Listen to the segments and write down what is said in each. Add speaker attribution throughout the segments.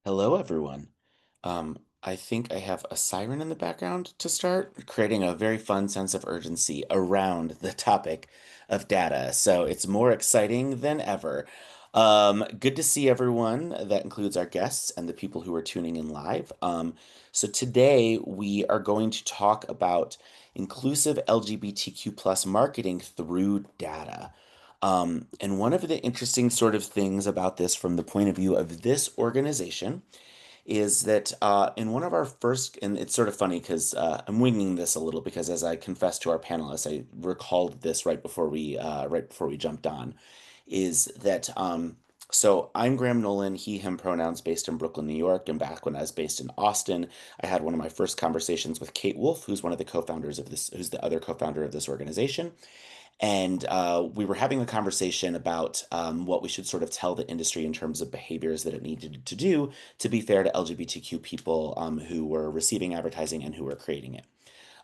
Speaker 1: Hello, everyone. I think I have a siren in the background to start, creating a very fun sense of urgency around the topic of data. So it's more exciting than ever. Good to see everyone. That includes our guests and the people who are tuning in live. So today we are going to talk about inclusive LGBTQ plus marketing through data. And one of the interesting sort of things about this from the point of view of this organization is that in one of our first, and it's sort of funny because I'm winging this a little because as I confessed to our panelists, I recalled this right before we jumped on, is that so I'm Graham Nolan, he, him pronouns based in Brooklyn, New York, and back when I was based in Austin, I had one of my first conversations with Kate Wolf, who's one of the co-founders of this, who's the other co-founder of this organization. And we were having a conversation about what we should sort of tell the industry in terms of behaviors that it needed to do to be fair to LGBTQ people who were receiving advertising and who were creating it.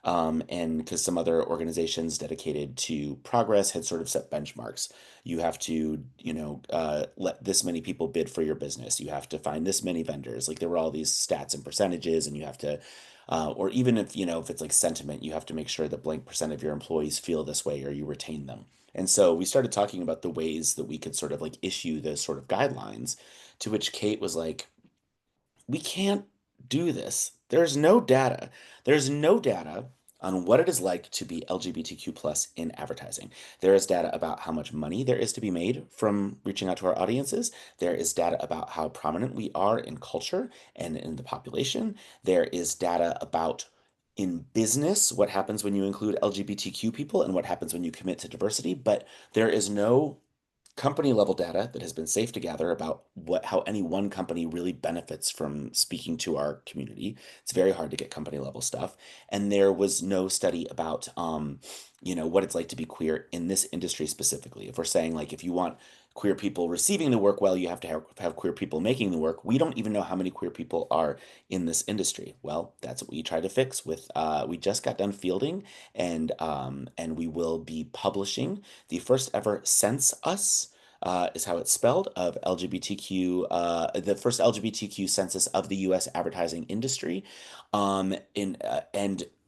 Speaker 1: And because some other organizations dedicated to progress had sort of set benchmarks. You have to, let this many people bid for your business. You have to find this many vendors. Like there were all these stats and percentages, and you have to, or even if, if it's like sentiment, you have to make sure that blank percent of your employees feel this way or you retain them. And so we started talking about the ways that we could sort of like issue those sort of guidelines, to which Kate was like, we can't do this. There's no data. There's no data on what it is like to be LGBTQ plus in advertising. There is data about how much money there is to be made from reaching out to our audiences. There is data about how prominent we are in culture and in the population. There is data about in business what happens when you include LGBTQ people and what happens when you commit to diversity, but there is no company level data that has been safe to gather about how any one company really benefits from speaking to our community. It's very hard to get company level stuff. And there was no study about what it's like to be queer in this industry specifically. If we're saying like if you want queer people receiving the work, well, you have to have queer people making the work. We don't even know how many queer people are in this industry. Well, that's what we try to fix with we just got done fielding and we will be publishing the first ever census, is how it's spelled, of LGBTQ, the first LGBTQ census of the US advertising industry. And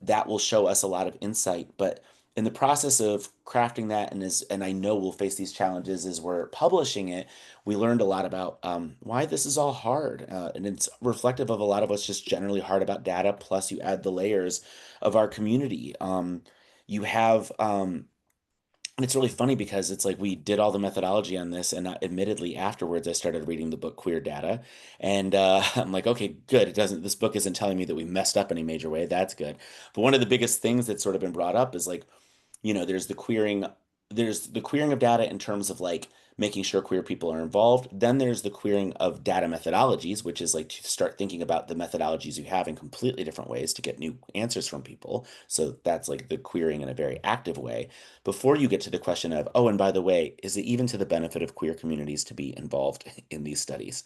Speaker 1: that will show us a lot of insight. But in the process of crafting that, and I know we'll face these challenges as we're publishing it, we learned a lot about why this is all hard. And it's reflective of a lot of what's just generally hard about data. Plus, you add the layers of our community. You have and it's really funny because it's like we did all the methodology on this, and admittedly, afterwards, I started reading the book Queer Data, and I'm like, okay, good. It doesn't. This book isn't telling me that we messed up in any major way. That's good. But one of the biggest things that's sort of been brought up is like there's the queering of data in terms of like making sure queer people are involved. Then there's the queering of data methodologies, which is like to start thinking about the methodologies you have in completely different ways to get new answers from people. So that's like the queering in a very active way before you get to the question of, oh, and by the way, is it even to the benefit of queer communities to be involved in these studies?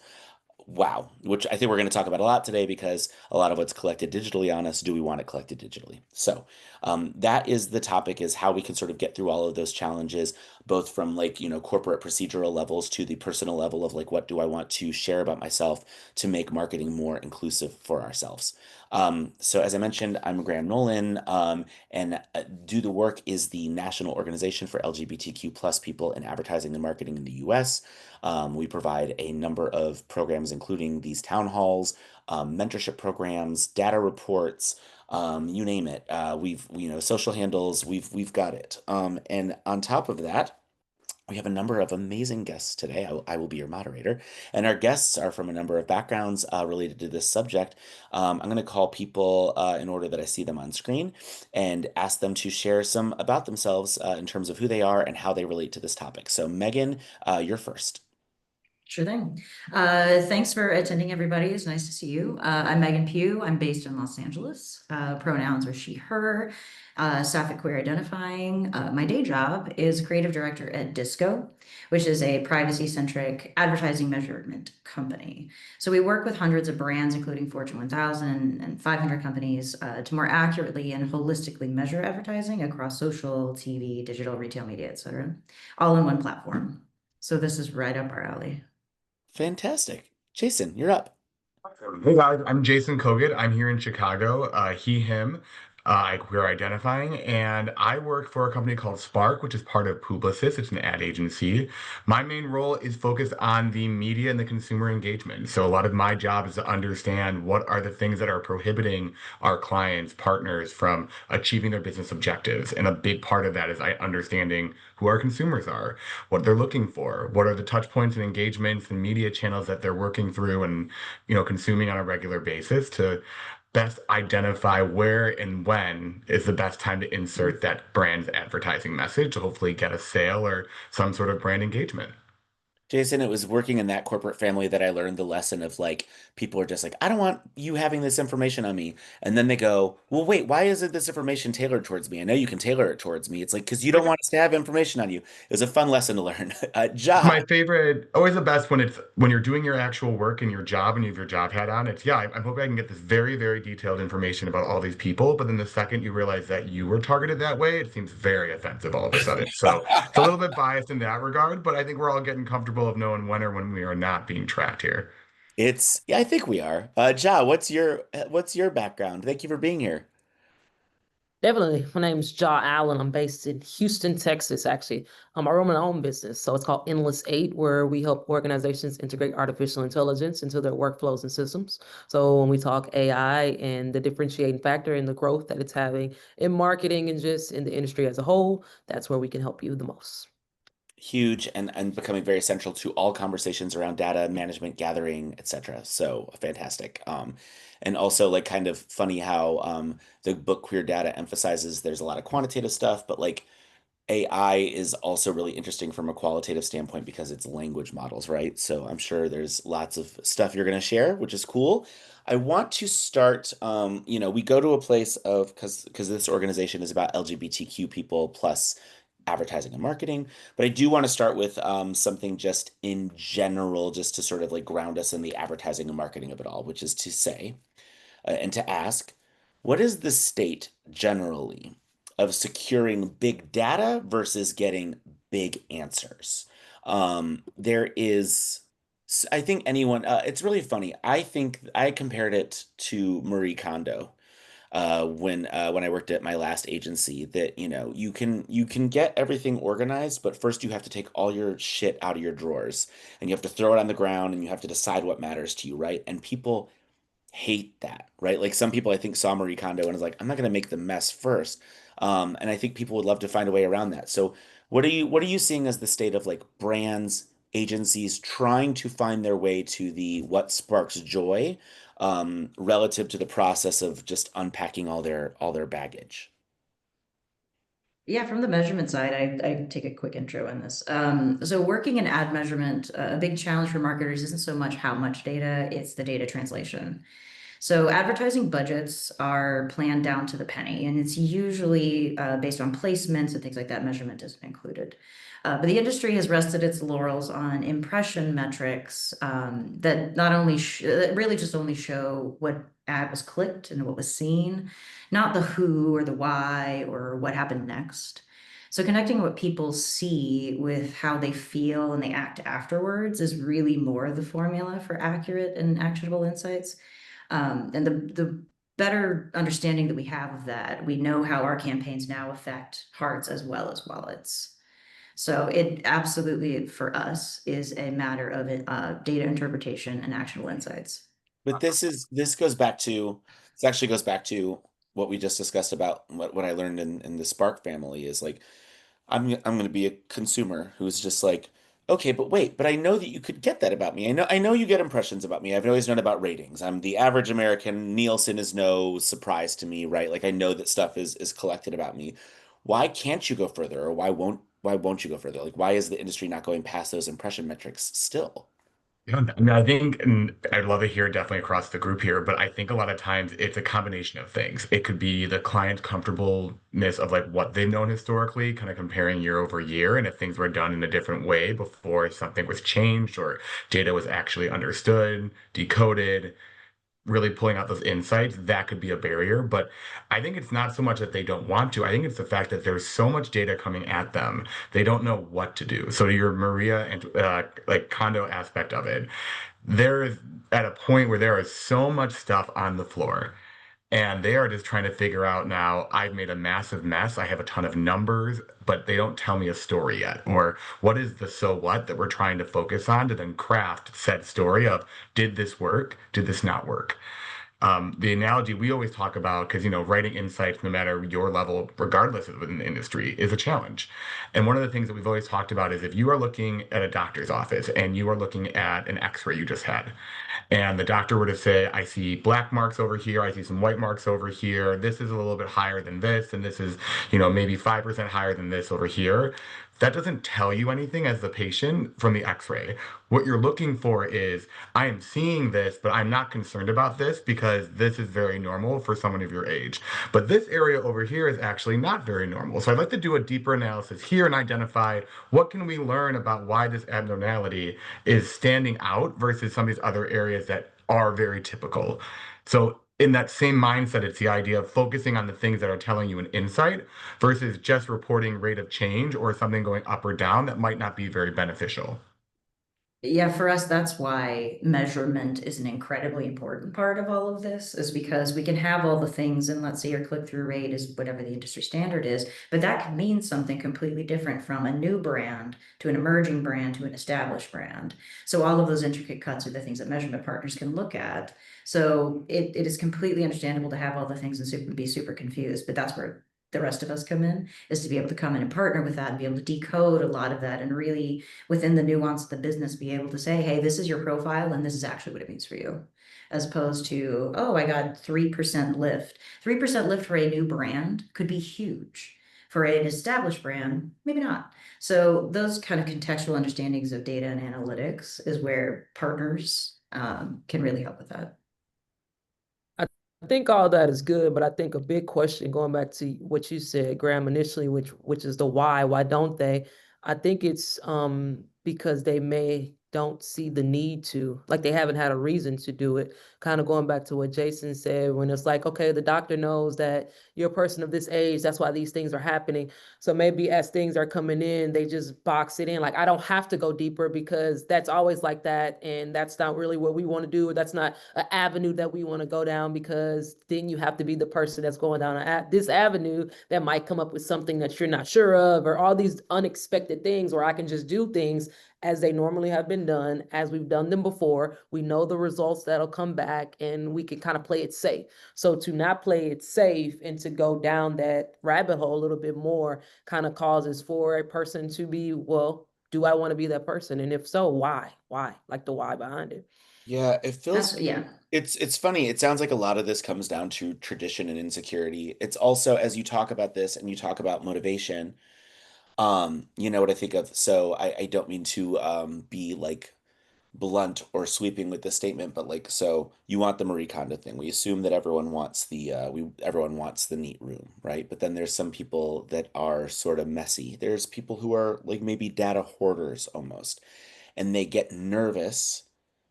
Speaker 1: Wow, which I think we're going to talk about a lot today because a lot of what's collected digitally on us, do we want it collected digitally? So that is the topic, is how we can sort of get through all of those challenges, both from like, corporate procedural levels to the personal level of like, what do I want to share about myself to make marketing more inclusive for ourselves? So as I mentioned, I'm Graham Nolan, and Do the Work is the national organization for LGBTQ plus people in advertising and marketing in the US. We provide a number of programs, including these town halls, mentorship programs, data reports, you name it. Social handles, we've got it. And on top of that, we have a number of amazing guests today. I will be your moderator, and our guests are from a number of backgrounds related to this subject. I'm going to call people in order that I see them on screen and ask them to share some about themselves in terms of who they are and how they relate to this topic. So, Megan, you're first.
Speaker 2: Sure thing. Thanks for attending, everybody. It's nice to see you. I'm Megan Pugh. I'm based in Los Angeles. Pronouns are she, her, sapphic queer identifying. My day job is creative director at DISQO, which is a privacy-centric advertising measurement company. So we work with hundreds of brands, including Fortune 1000 and 500 companies, to more accurately and holistically measure advertising across social, TV, digital, retail media, et cetera, all in one platform. So this is right up our alley.
Speaker 1: Fantastic. Jason, you're up.
Speaker 3: Hey guys, I'm Jason Kogut. I'm here in Chicago. He, him, queer identifying, and I work for a company called Spark, which is part of Publicis. It's an ad agency. My main role is focused on the media and the consumer engagement. So a lot of my job is to understand what are the things that are prohibiting our clients, partners from achieving their business objectives. And a big part of that is understanding who our consumers are, what they're looking for, what are the touch points and engagements and media channels that they're working through and consuming on a regular basis to best identify where and when is the best time to insert that brand's advertising message to hopefully get a sale or some sort of brand engagement.
Speaker 1: Jason, it was working in that corporate family that I learned the lesson of like, people are just like, I don't want you having this information on me. And then they go, well, wait, why isn't this information tailored towards me? I know you can tailor it towards me. It's like, because you don't want us to have information on you. It was a fun lesson to learn. Ja,
Speaker 3: My favorite, always the best when it's when you're doing your actual work in your job and you have your job hat on. It's I'm hoping I can get this very, very detailed information about all these people. But then the second you realize that you were targeted that way, it seems very offensive all of a sudden. So it's a little bit biased in that regard, but I think we're all getting comfortable of knowing when or when we are not being tracked here.
Speaker 1: yeah, I think we are. Ja, what's your background? Thank you for being here.
Speaker 4: Definitely. My name is Ja Allen. I'm based in Houston, Texas, actually. I run my own business. So it's called Endless Eight, where we help organizations integrate artificial intelligence into their workflows and systems. So when we talk AI and the differentiating factor in the growth that it's having in marketing and just in the industry as a whole, that's where we can help you the most.
Speaker 1: Huge and becoming very central to all conversations around data management, gathering, etc. So fantastic. And also like kind of funny how the book Queer Data emphasizes there's a lot of quantitative stuff, but like AI is also really interesting from a qualitative standpoint because it's language models, right? So I'm sure there's lots of stuff you're going to share, which is cool. I want to start, we go to a place of, because this organization is about LGBTQ people plus advertising and marketing, but I do want to start with something just in general, just to sort of like ground us in the advertising and marketing of it all, which is to say, and to ask, what is the state generally of securing big data versus getting big answers? There is, I think anyone, it's really funny. I think I compared it to Marie Kondo when I worked at my last agency. That you can get everything organized, but first you have to take all your shit out of your drawers and you have to throw it on the ground and you have to decide what matters to you, right? And people hate that, right? Like some people I think saw Marie Kondo and was like, I'm not going to make the mess first. And I think people would love to find a way around that. So what are you seeing as the state of like brands, agencies trying to find their way to the what sparks joy relative to the process of just unpacking all their baggage?
Speaker 2: Yeah, from the measurement side, I take a quick intro on this. So working in ad measurement, a big challenge for marketers isn't so much how much data, it's the data translation. So advertising budgets are planned down to the penny, and it's usually based on placements and things like that. Measurement isn't included. But the industry has rested its laurels on impression metrics that not only that really just only show what ad was clicked and what was seen, not the who or the why or what happened next. So connecting what people see with how they feel and they act afterwards is really more the formula for accurate and actionable insights. And the better understanding that we have of that, we know how our campaigns now affect hearts as well as wallets. So it absolutely, for us, is a matter of data interpretation and actionable insights.
Speaker 1: But this actually goes back to what we just discussed about what I learned in the Spark family is like I'm going to be a consumer who's just like, okay, but wait, but I know that you could get that about me. I know you get impressions about me. I've always known about ratings. I'm the average American. Nielsen is no surprise to me, right? Like I know that stuff is collected about me. Why can't you go further, or why won't you go further? Like why is the industry not going past those impression metrics still?
Speaker 3: Yeah, I mean, I think, and I'd love to hear definitely across the group here, but I think a lot of times it's a combination of things. It could be the client's comfortableness of like what they've known historically, kind of comparing year over year, and if things were done in a different way before something was changed or data was actually understood, decoded, really pulling out those insights, that could be a barrier. But I think it's not so much that they don't want to. I think it's the fact that there's so much data coming at them, they don't know what to do. So your Maria and like condo aspect of it, They're at a point where there is so much stuff on the floor. And they are just trying to figure out now, I've made a massive mess. I have a ton of numbers, but they don't tell me a story yet. Or what is the so what that we're trying to focus on to then craft said story of, did this work? Did this not work? The analogy we always talk about, because writing insights, no matter your level, regardless of within the industry, is a challenge. And one of the things that we've always talked about is if you are looking at a doctor's office and you are looking at an X-ray you just had, and the doctor were to say, I see black marks over here, I see some white marks over here, this is a little bit higher than this, and this is, maybe 5% higher than this over here. That doesn't tell you anything as the patient from the x-ray. What you're looking for is, I am seeing this, but I'm not concerned about this because this is very normal for someone of your age. But this area over here is actually not very normal. So I'd like to do a deeper analysis here and identify what can we learn about why this abnormality is standing out versus some of these other areas that are very typical. So in that same mindset, it's the idea of focusing on the things that are telling you an insight versus just reporting rate of change or something going up or down that might not be very beneficial.
Speaker 2: Yeah, for us, that's why measurement is an incredibly important part of all of this, is because we can have all the things, and let's say your click-through rate is whatever the industry standard is, but that can mean something completely different from a new brand to an emerging brand to an established brand. So all of those intricate cuts are the things that measurement partners can look at. So it is completely understandable to have all the things and be super confused, but that's where the rest of us come in, is to be able to come in and partner with that and be able to decode a lot of that and really within the nuance of the business be able to say, hey, this is your profile and this is actually what it means for you. As opposed to, oh, I got 3% lift. 3% lift for a new brand could be huge. For an established brand, maybe not. So those kind of contextual understandings of data and analytics is where partners can really help with that.
Speaker 4: I think all that is good, but I think a big question, going back to what you said, Graham, initially, which is the why. Why don't they? I think it's because they may don't see the need to, like they haven't had a reason to do it. Kind of going back to what Jason said, when it's like, okay, the doctor knows that you're a person of this age, that's why these things are happening. So maybe as things are coming in, they just box it in. Like, I don't have to go deeper because that's always like that. And that's not really what we want to do. That's not an avenue that we want to go down, because then you have to be the person that's going down this avenue that might come up with something that you're not sure of, or all these unexpected things where I can just do things as they normally have been done, as we've done them before. We know the results that'll come back and we can kind of play it safe. So to not play it safe and to go down that rabbit hole a little bit more kind of causes for a person to be, well, do I want to be that person? And if so, why? Why? Like the why behind it.
Speaker 1: Yeah, it feels
Speaker 2: Yeah.
Speaker 1: it's funny. It sounds like a lot of this comes down to tradition and insecurity. It's also, as you talk about this and you talk about motivation, you know what I think of. So I don't mean to be like blunt or sweeping with this statement, but like, so you want the Marie Kondo thing. We assume that everyone wants the everyone wants the neat room, right? But then there's some people that are sort of messy. There's people who are like maybe data hoarders almost, and they get nervous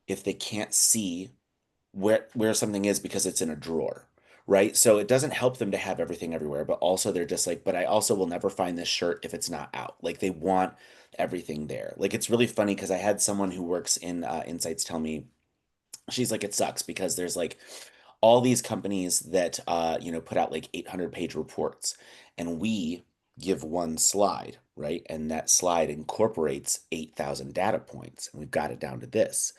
Speaker 1: if they can't see where something is because it's in a drawer, right? So it doesn't help them to have everything everywhere, but also they're just like, but I also will never find this shirt if it's not out. Like they want everything there. Like it's really funny because I had someone who works in insights tell me, she's like, it sucks because there's like all these companies that put out like 800-page reports, and we give one slide, right? And that slide incorporates 8,000 data points, and we've got it down to this.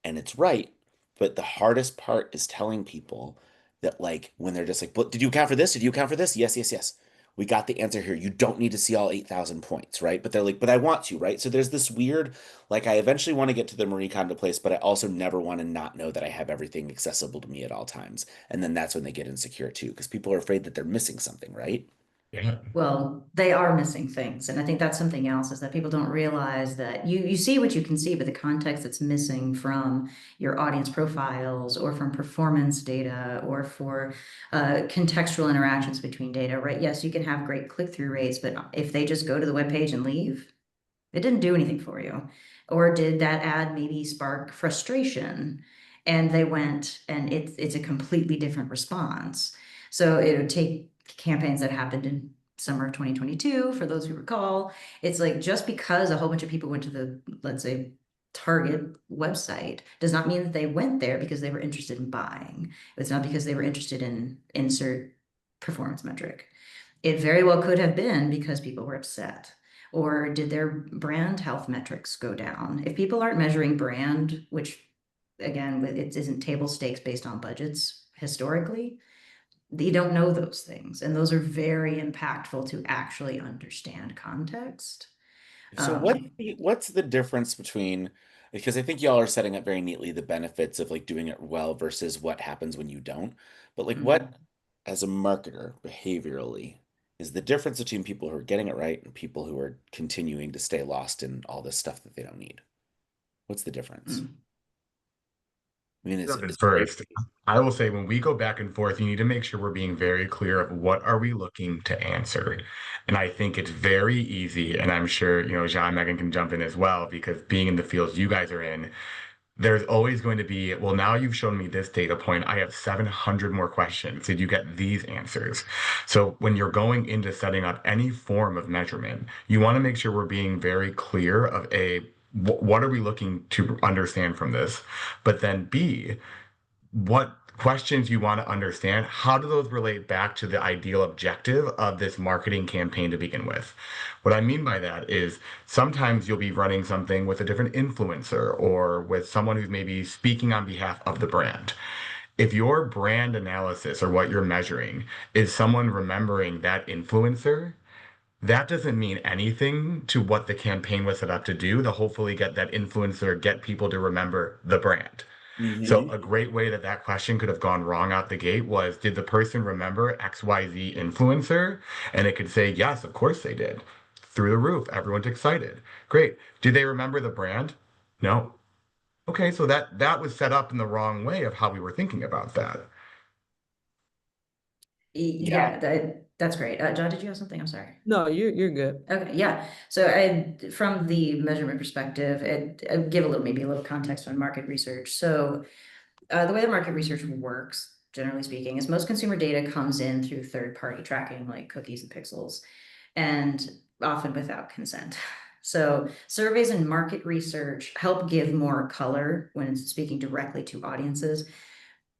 Speaker 1: And it's right, but the hardest part is telling people that, like, when they're just like, but did you account for this? Did you account for this? Yes, yes, yes. We got the answer here. You don't need to see all 8,000 points, right? But they're like, but I want to, right? So there's this weird, like, I eventually want to get to the Marie Kondo place, but I also never want to not know that I have everything accessible to me at all times. And then that's when they get insecure too, because people are afraid that they're missing something, right?
Speaker 3: Yeah.
Speaker 2: Well, they are missing things. And I think that's something else, is that people don't realize that you see what you can see, but the context that's missing from your audience profiles or from performance data or for contextual interactions between data, right? Yes, you can have great click-through rates, but if they just go to the web page and leave, it didn't do anything for you. Or did that ad maybe spark frustration? And they went and it's a completely different response. So it would take campaigns that happened in summer of 2022, for those who recall. It's like, just because a whole bunch of people went to the, let's say, target website does not mean that they went there because they were interested in buying. It's not because they were interested in insert performance metric. It very well could have been because people were upset. Or did their brand health metrics go down? If people aren't measuring brand, which again, it isn't table stakes based on budgets historically, you don't know those things. And those are very impactful to actually understand context.
Speaker 1: So what's the difference between, because I think y'all are setting up very neatly the benefits of like doing it well versus what happens when you don't. But like what,
Speaker 2: Mhm.
Speaker 1: as a marketer, behaviorally, is the difference between people who are getting it right and people who are continuing to stay lost in all this stuff that they don't need? What's the difference?
Speaker 2: Mm.
Speaker 1: I mean,
Speaker 3: Jump in
Speaker 1: is it
Speaker 3: first. I will say when we go back and forth, you need to make sure we're being very clear of what are we looking to answer. And I think it's very easy, and I'm sure, Jean and Megan can jump in as well, because being in the fields you guys are in, there's always going to be, well, now you've shown me this data point. I have 700 more questions. Did you get these answers? So when you're going into setting up any form of measurement, you want to make sure we're being very clear of what are we looking to understand from this? But then B, what questions you want to understand, how do those relate back to the ideal objective of this marketing campaign to begin with? What I mean by that is sometimes you'll be running something with a different influencer or with someone who's maybe speaking on behalf of the brand. If your brand analysis or what you're measuring is someone remembering that influencer, that doesn't mean anything to what the campaign was set up to do, to hopefully get that influencer, get people to remember the brand. So
Speaker 1: hmm
Speaker 3: a great way that that question could have gone wrong out the gate was, did the person remember XYZ influencer? And it could say, yes, of course they did. Through the roof, everyone's excited. Great. Did they remember the brand? No. Okay, so that was set up in the wrong way of how we were thinking about that.
Speaker 1: Yeah.
Speaker 2: Yeah, that's great. John, did you have something? I'm sorry.
Speaker 4: No, you're good.
Speaker 2: Okay, yeah. So from the measurement perspective, I'd give maybe a little context on market research. So the way that market research works, generally speaking, is most consumer data comes in through third-party tracking like cookies and pixels, and often without consent. So surveys and market research help give more color when it's speaking directly to audiences,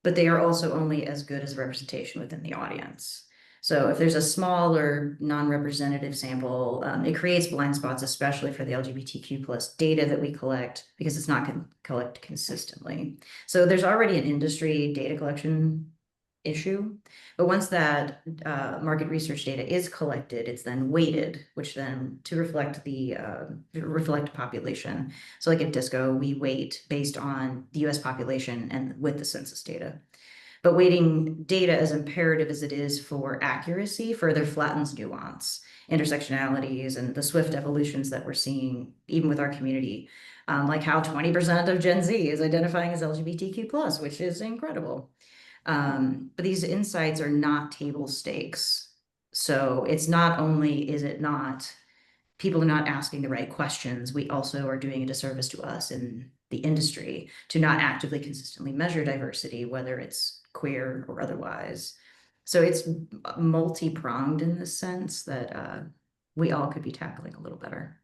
Speaker 2: but they are also only as good as representation within the audience. So if there's a small or non-representative sample, it creates blind spots, especially for the LGBTQ plus data that we collect, because it's not collect consistently. So there's already an industry data collection issue, but once that market research data is collected, it's then weighted, which then to reflect population. So like at DISQO, we weight based on the US population and with the census data. But weighting data as imperative as it is for accuracy further flattens nuance, intersectionalities, and the swift evolutions that we're seeing even with our community. Like how 20% of Gen Z is identifying as LGBTQ plus, which is incredible. But these insights are not table stakes. So it's not only is it not people are not asking the right questions, we also are doing a disservice to us in the industry to not actively consistently measure diversity, whether it's queer or otherwise. So it's multi-pronged in the sense that we all could be tackling a little better.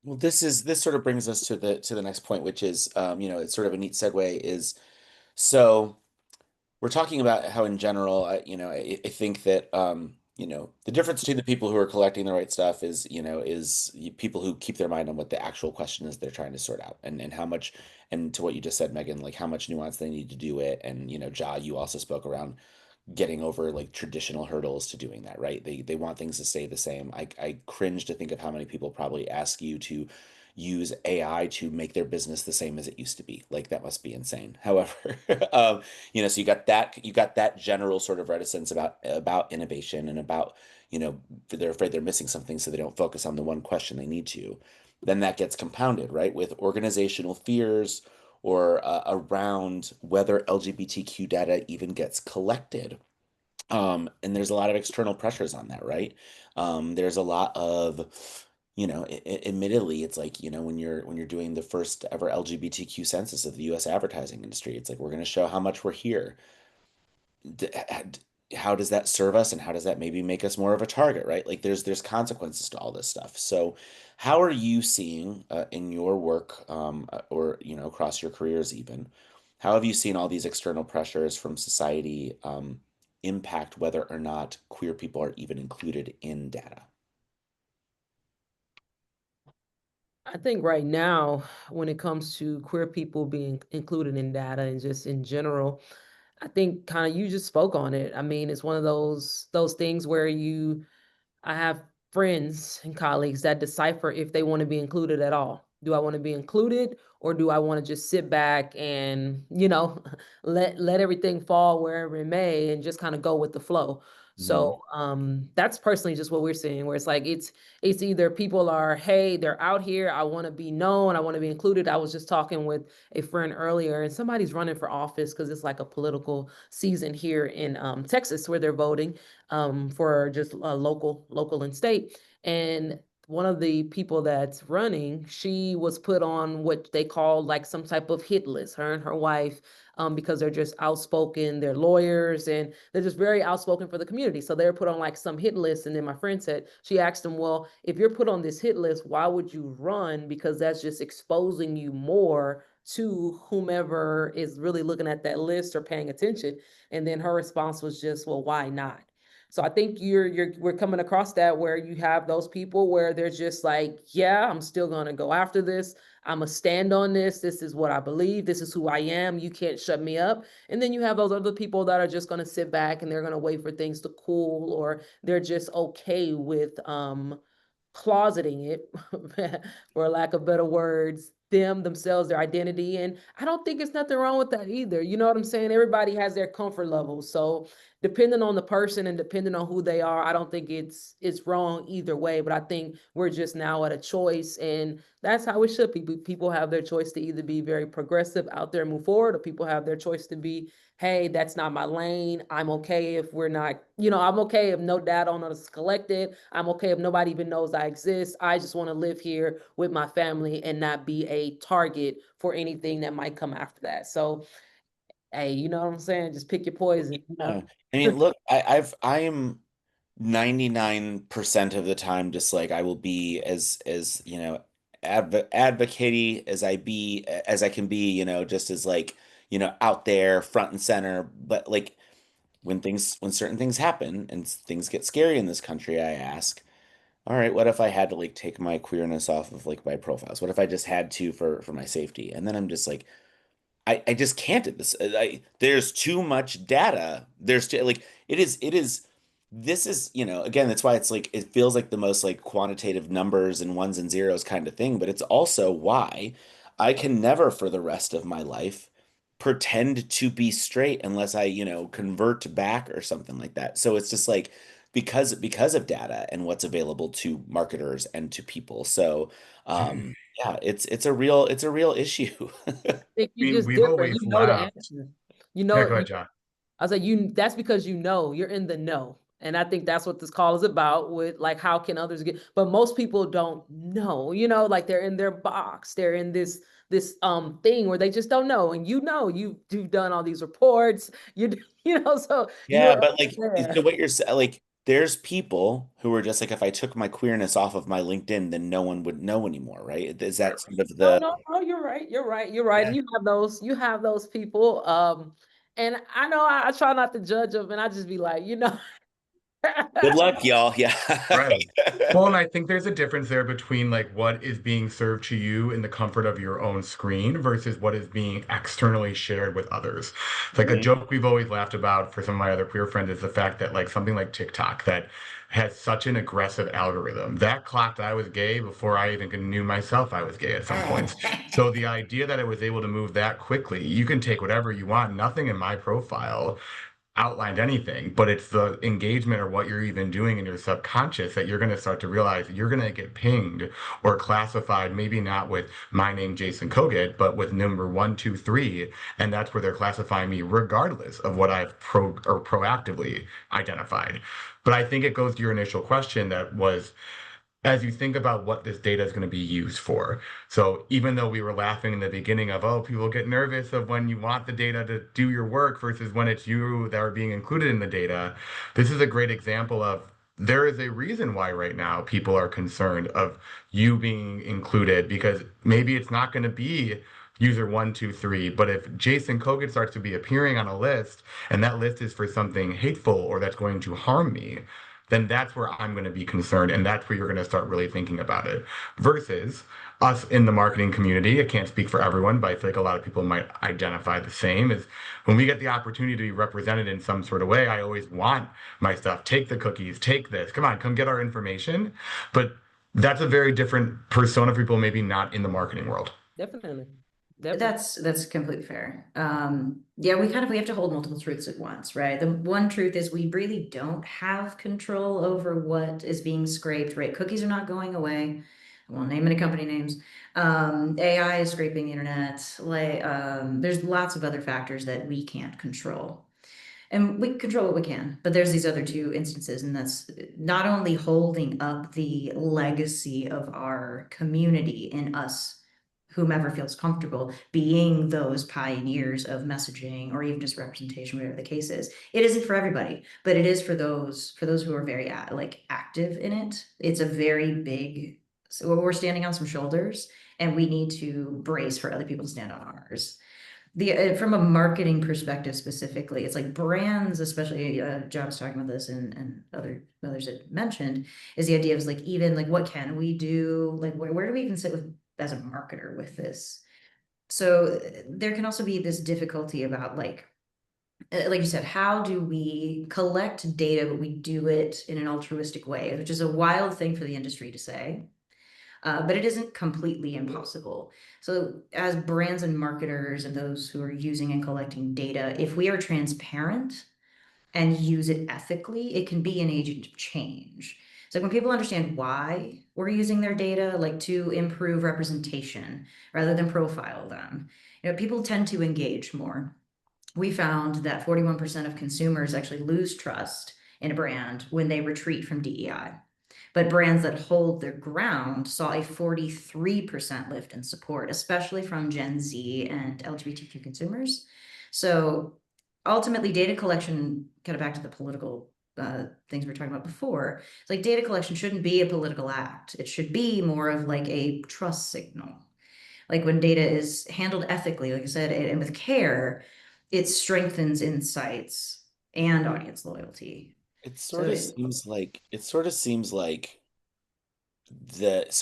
Speaker 1: Well, this sort of brings us to the next point, which is it's sort of a neat segue is so we're talking about how in general, I think that the difference between the people who are collecting the right stuff is, people who keep their mind on what the actual question is they're trying to sort out and how much, and to what you just said, Megan, like how much nuance they need to do it. And, Ja, you also spoke around getting over like traditional hurdles to doing that, right? They want things to stay the same. I cringe to think of how many people probably ask you to use AI to make their business the same as it used to be. Like that must be insane. However, so you got that general sort of reticence about innovation and about, they're afraid they're missing something, so they don't focus on the one question they need to. Then that gets compounded, right, with organizational fears or around whether LGBTQ data even gets collected. And there's a lot of external pressures on that, right? There's a lot of, admittedly, it's like, when you're doing the first ever LGBTQ census of the US advertising industry, it's like we're going to show how much we're here. how does that serve us, and how does that maybe make us more of a target, right? Like there's consequences to all this stuff. So how are you seeing in your work, or across your careers even, how have you seen all these external pressures from society impact whether or not queer people are even included in data?
Speaker 4: I think right now, when it comes to queer people being included in data and just in general, I think kind of you just spoke on it. I mean, it's one of those things where I have friends and colleagues that decipher if they want to be included at all. Do I want to be included, or do I want to just sit back and, let everything fall wherever it may and just kind of go with the flow?
Speaker 1: Hmm.
Speaker 4: So that's personally just what we're seeing, where it's like it's either people are, hey, they're out here, I want to be known, I want to be included. I was just talking with a friend earlier, and somebody's running for office because it's like a political season here in Texas where they're voting for just local and state. And one of the people that's running, she was put on what they call like some type of hit list, her and her wife, because they're just outspoken, they're lawyers, and they're just very outspoken for the community. So they're put on like some hit list. And then my friend said, she asked them, well, if you're put on this hit list, why would you run? Because that's just exposing you more to whomever is really looking at that list or paying attention. And then her response was just, well, why not? So I think we're coming across that where you have those people where they're just like, yeah, I'm still gonna go after this. I'm gonna stand on this. This is what I believe. This is who I am. You can't shut me up. And then you have those other people that are just gonna sit back and they're gonna wait for things to cool, or they're just okay with closeting it, for lack of better words, themselves, their identity. And I don't think it's nothing wrong with that either. You know what I'm saying? Everybody has their comfort level. So depending on the person and depending on who they are, I don't think it's wrong either way. But I think we're just now at a choice, and that's how it should be. People have their choice to either be very progressive out there and move forward, or people have their choice to be, hey, that's not my lane. I'm okay if we're not, I'm okay if no data on us is collected. I'm okay if nobody even knows I exist. I just want to live here with my family and not be a target for anything that might come after that. So, hey, you know what I'm saying? Just pick your poison, you know?
Speaker 1: I mean, look, I am 99% of the time just like I will be as advocaty as I can be, just as like, out there front and center. But like when certain things happen and things get scary in this country, I ask, all right, what if I had to like take my queerness off of like my profiles? What if I just had to for my safety? And then I'm just like, I just can't at this. There's too much data. Like it is this is, again, that's why it's like it feels like the most like quantitative numbers and ones and zeros kind of thing, but it's also why I can never for the rest of my life pretend to be straight unless I, convert back or something like that. So it's just like because of data and what's available to marketers and to people. So yeah, it's a real issue.
Speaker 4: Think
Speaker 3: I
Speaker 4: you
Speaker 3: mean,
Speaker 4: just
Speaker 3: we've
Speaker 4: different.
Speaker 3: always
Speaker 4: You know the
Speaker 3: laughed.
Speaker 4: answer.
Speaker 3: Yeah,
Speaker 4: You
Speaker 3: go ahead, John.
Speaker 4: I was like, that's because you're in the know. And I think that's what this call is about, with like, how can others get, but most people don't know, like they're in their box. They're in this thing where they just don't know. And you've done all these reports, so
Speaker 1: Yeah,
Speaker 4: you're
Speaker 1: but like, so
Speaker 4: there.
Speaker 1: what you're saying, like, there's people who are just like, if I took my queerness off of my LinkedIn, then no one would know anymore, right? Is that sort of
Speaker 4: No,
Speaker 1: the,
Speaker 4: no, no, you're right. You're right. And
Speaker 1: yeah.
Speaker 4: you have those people. And I know I try not to judge them, and I just be like,
Speaker 1: Good luck, y'all. Yeah.
Speaker 3: Right. Well, and I think there's a difference there between like what is being served to you in the comfort of your own screen versus what is being externally shared with others. Like a
Speaker 1: Mhm.
Speaker 3: joke we've always laughed about for some of my other queer friends is the fact that like something like TikTok that has such an aggressive algorithm that clocked I was gay before I even knew myself I was gay at some points. So the idea that it was able to move that quickly, you can take whatever you want, nothing in my profile outlined anything, but it's the engagement or what you're even doing in your subconscious that you're going to start to realize you're going to get pinged or classified, maybe not with my name, Jason Kogut, but with number 123. And that's where they're classifying me regardless of what I've proactively identified. But I think it goes to your initial question that was as you think about what this data is going to be used for. So even though we were laughing in the beginning of, oh, people get nervous of when you want the data to do your work versus when it's you that are being included in the data, this is a great example of there is a reason why right now people are concerned of you being included because maybe it's not going to be user 123, but if Jason Kogut starts to be appearing on a list and that list is for something hateful or that's going to harm me, then that's where I'm going to be concerned. And that's where you're going to start really thinking about it. Versus us in the marketing community, I can't speak for everyone, but I feel like a lot of people might identify the same is when we get the opportunity to be represented in some sort of way, I always want my stuff. Take the cookies, take this. Come on, come get our information. But that's a very different persona for people, maybe not in the marketing world.
Speaker 4: Definitely. Definitely.
Speaker 2: That's completely fair. Yeah, we have to hold multiple truths at once, right? The one truth is we really don't have control over what is being scraped, right? Cookies are not going away. I won't name any company names. AI is scraping the internet. There's lots of other factors that we can't control. And we control what we can, but there's these other two instances, and that's not only holding up the legacy of our community in us, whomever feels comfortable being those pioneers of messaging or even just representation, whatever the case is. It isn't for everybody, but it is for those who are very active in it. It's a very big, so we're standing on some shoulders, and we need to brace for other people to stand on ours. From a marketing perspective specifically, it's like brands, especially John was talking about this, and others had mentioned, is the idea of like even like what can we do, like where do we even sit with as a marketer with this? So there can also be this difficulty about like you said, how do we collect data but we do it in an altruistic way, which is a wild thing for the industry to say. But it isn't completely impossible. So as brands and marketers and those who are using and collecting data, if we are transparent and use it ethically, it can be an agent of change. So when people understand why we're using their data, like to improve representation rather than profile them, people tend to engage more. We found that 41% of consumers actually lose trust in a brand when they retreat from DEI. But brands that hold their ground saw a 43% lift in support, especially from Gen Z and LGBTQ consumers. So ultimately, data collection, kind of back to the political things we were talking about before, it's like data collection shouldn't be a political act. It should be more of like a trust signal. Like when data is handled ethically, like I said, and with care, it strengthens insights and audience loyalty. So
Speaker 1: It sort of seems like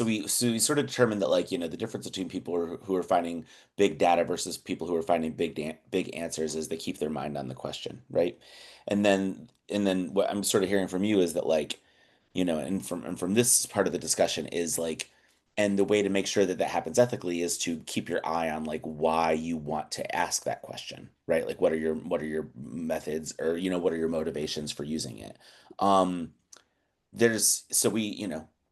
Speaker 1: we sort of determined that like the difference between people who are finding big data versus people who are finding big answers is they keep their mind on the question, right? And then what I'm sort of hearing from you is that like and from this part of the discussion is like, and the way to make sure that that happens ethically is to keep your eye on like why you want to ask that question, right? Like what are your methods, or what are your motivations for using it? um there's so we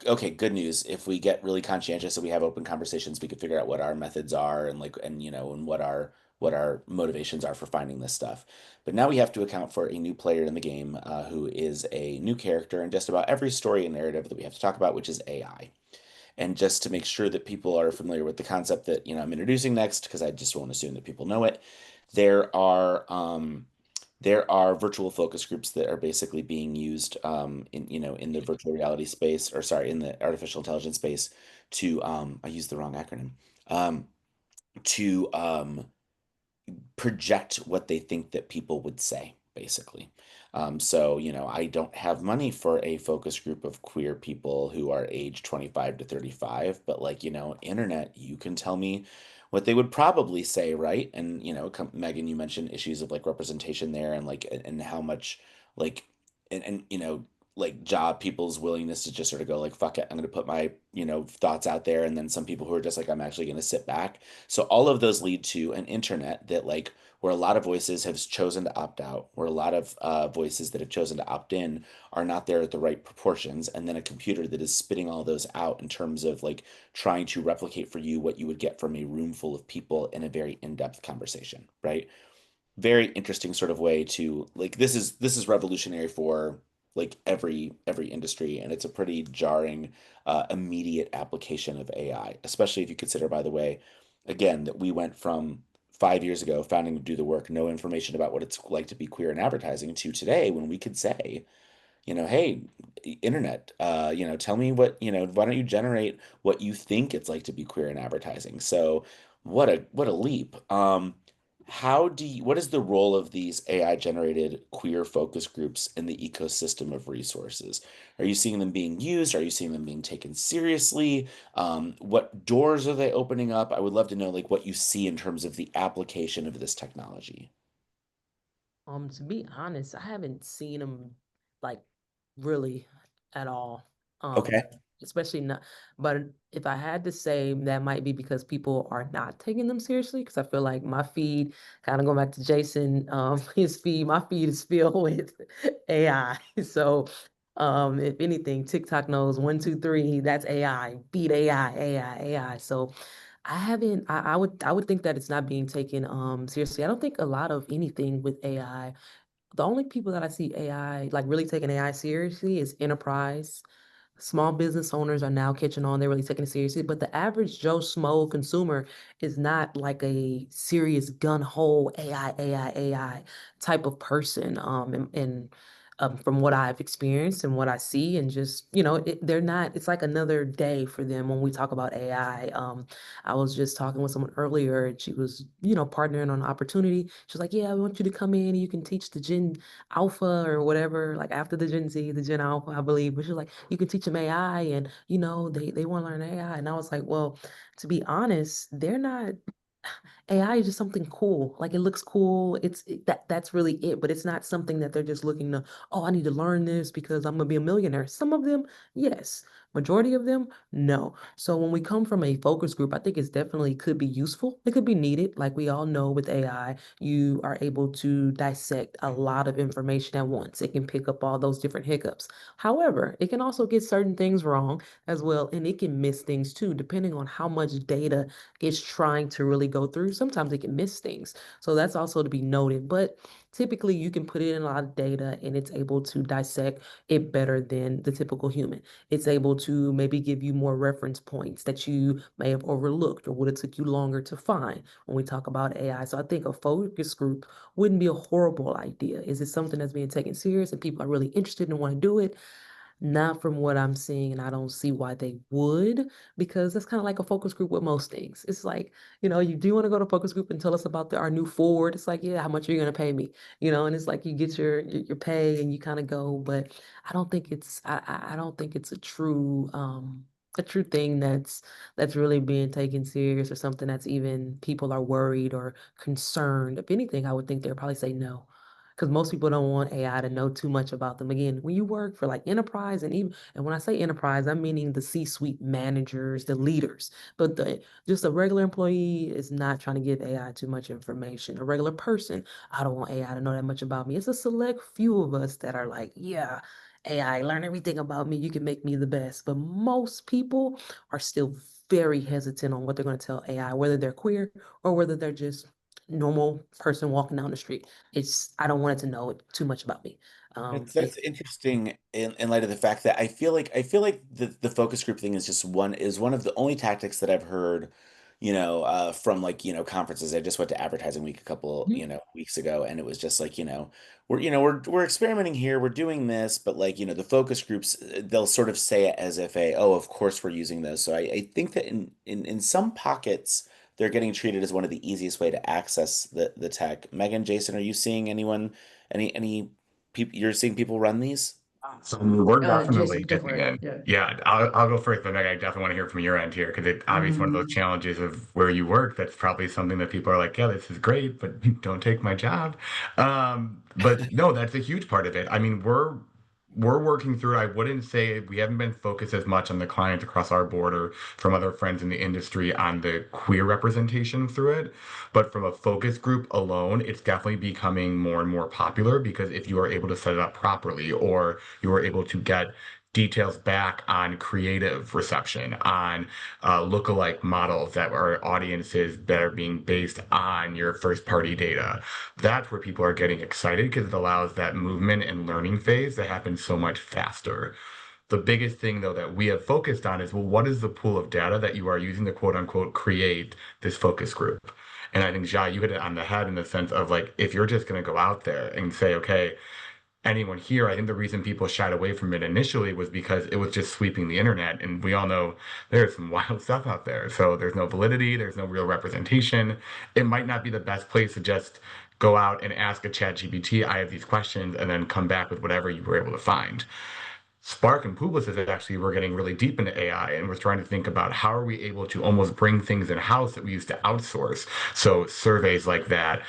Speaker 1: okay, good news. If we get really conscientious and we have open conversations, we can figure out what our methods are, and like, and what our motivations are for finding this stuff. But now we have to account for a new player in the game, who is a new character in just about every story and narrative that we have to talk about, which is AI. And just to make sure that people are familiar with the concept that I'm introducing next, because I just won't assume that people know it, there are virtual focus groups that are basically being used, in the virtual reality space, or sorry, in the artificial intelligence space, to I used the wrong acronym, um, to project what they think that people would say, basically. So, I don't have money for a focus group of queer people who are age 25 to 35, but like, internet, you can tell me what they would probably say, right? And, Megan, you mentioned issues of like representation there, and like, and how much like, and like job people's willingness to just sort of go like, fuck it, I'm going to put my, thoughts out there. And then some people who are just like, I'm actually going to sit back. So all of those lead to an internet that like, where a lot of voices have chosen to opt out, where a lot of voices that have chosen to opt in are not there at the right proportions, and then a computer that is spitting all those out in terms of like trying to replicate for you what you would get from a room full of people in a very in-depth conversation, right? Very interesting sort of way to like, this is revolutionary for like every industry, and it's a pretty jarring immediate application of AI, especially if you consider, by the way, again, that we went from 5 years ago founding to do the work, no information about what it's like to be queer in advertising, to today when we could say, hey, internet, tell me what, why don't you generate what you think it's like to be queer in advertising? So what a leap. What is the role of these AI generated queer focus groups in the ecosystem of resources? Are you seeing them being used? Are you seeing them being taken seriously? What doors are they opening up? I would love to know like what you see in terms of the application of this technology.
Speaker 4: To be honest, I haven't seen them like really at all. Um,
Speaker 1: Okay.
Speaker 4: Especially not, but if I had to say, that might be because people are not taking them seriously. Because I feel like my feed, kind of going back to Jason, his feed, my feed is filled with AI. So, if anything, TikTok knows 1, 2, 3, that's AI, beat AI, AI, AI. So I haven't, I would think that it's not being taken seriously. I don't think a lot of anything with AI, the only people that I see AI, like really taking AI seriously, is enterprise. Small business owners are now catching on. They're really taking it seriously. But the average Joe Schmo consumer is not like a serious gun ho AI type of person. And from what I've experienced and what I see, and just, they're not, it's like another day for them when we talk about AI. I was just talking with someone earlier, and she was, partnering on an opportunity. She's like, yeah, I want you to come in. You can teach the Gen Alpha or whatever, like after the Gen Z, the Gen Alpha, I believe. But she's like, you can teach them AI, and they want to learn AI. And I was like, well, to be honest, they're not. AI is just something cool. Like it looks cool. That's really it. But it's not something that they're just looking to, oh, I need to learn this because I'm gonna be a millionaire. Some of them, yes. Majority of them, no. So when we come from a focus group, I think it's definitely could be useful. It could be needed. Like we all know with AI, you are able to dissect a lot of information at once. It can pick up all those different hiccups. However, it can also get certain things wrong as well, and it can miss things too, depending on how much data it's trying to really go through. Sometimes it can miss things. So that's also to be noted. But typically you can put in a lot of data and it's able to dissect it better than the typical human. It's able to maybe give you more reference points that you may have overlooked or would have took you longer to find when we talk about AI. So I think a focus group wouldn't be a horrible idea. Is it something that's being taken serious and people are really interested and want to do it? Not from what I'm seeing, and I don't see why they would, because that's kind of like a focus group with most things. It's like, you do want to go to focus group and tell us about our new Ford. It's like, yeah, how much are you going to pay me? And it's like you get your pay and you kind of go, but I don't think it's a true thing that's really being taken serious, or something that's even people are worried or concerned. If anything, I would think they'd probably say no, because most people don't want AI to know too much about them. Again, when you work for like enterprise, and when I say enterprise, I'm meaning the C-suite managers, the leaders. But just a regular employee is not trying to give AI too much information. A regular person, I don't want AI to know that much about me. It's a select few of us that are like, yeah, AI, learn everything about me. You can make me the best. But most people are still very hesitant on what they're going to tell AI, whether they're queer or whether they're just normal person walking down the street. I don't want it to know too much about me. Yeah.
Speaker 1: That's interesting in light of the fact that I feel like the focus group thing is one of the only tactics that I've heard, from like, conferences. I just went to advertising week a couple,
Speaker 4: Mhm.
Speaker 1: weeks ago, and it was just like, we're experimenting here, we're doing this, but like, the focus groups, they'll sort of say it as if oh, of course we're using those. So I think that in some pockets they're getting treated as one of the easiest way to access the tech. Megan, Jason, are you seeing anyone any people you're seeing people run these?
Speaker 3: So we're
Speaker 2: Jason,
Speaker 3: definitely
Speaker 2: go for
Speaker 3: dipping
Speaker 2: it.
Speaker 3: in.
Speaker 2: Yeah.
Speaker 3: Yeah, I'll go first, but Meg, I definitely want to hear from your end here because it's obviously one of those
Speaker 2: Mhm.
Speaker 3: challenges of where you work. That's probably something that people are like, yeah, this is great, but don't take my job. But no, that's a huge part of it. I mean, we're working through it. I wouldn't say we haven't been focused as much on the clients across our border from other friends in the industry on the queer representation through it. But from a focus group alone, it's definitely becoming more and more popular because if you are able to set it up properly or you are able to get details back on creative reception, on lookalike models that are audiences that are being based on your first party data. That's where people are getting excited because it allows that movement and learning phase to happen so much faster. The biggest thing, though, that we have focused on is, well, what is the pool of data that you are using to quote unquote create this focus group? And I think, Ja, you hit it on the head in the sense of like, if you're just going to go out there and say, okay, anyone here, I think the reason people shied away from it initially was because it was just sweeping the internet. And we all know there's some wild stuff out there. So there's no validity, there's no real representation. It might not be the best place to just go out and ask a chat GPT, I have these questions, and then come back with whatever you were able to find. Spark and Publicis actually we're getting really deep into AI and we're trying to think about how are we able to almost bring things in house that we used to outsource. So surveys like that,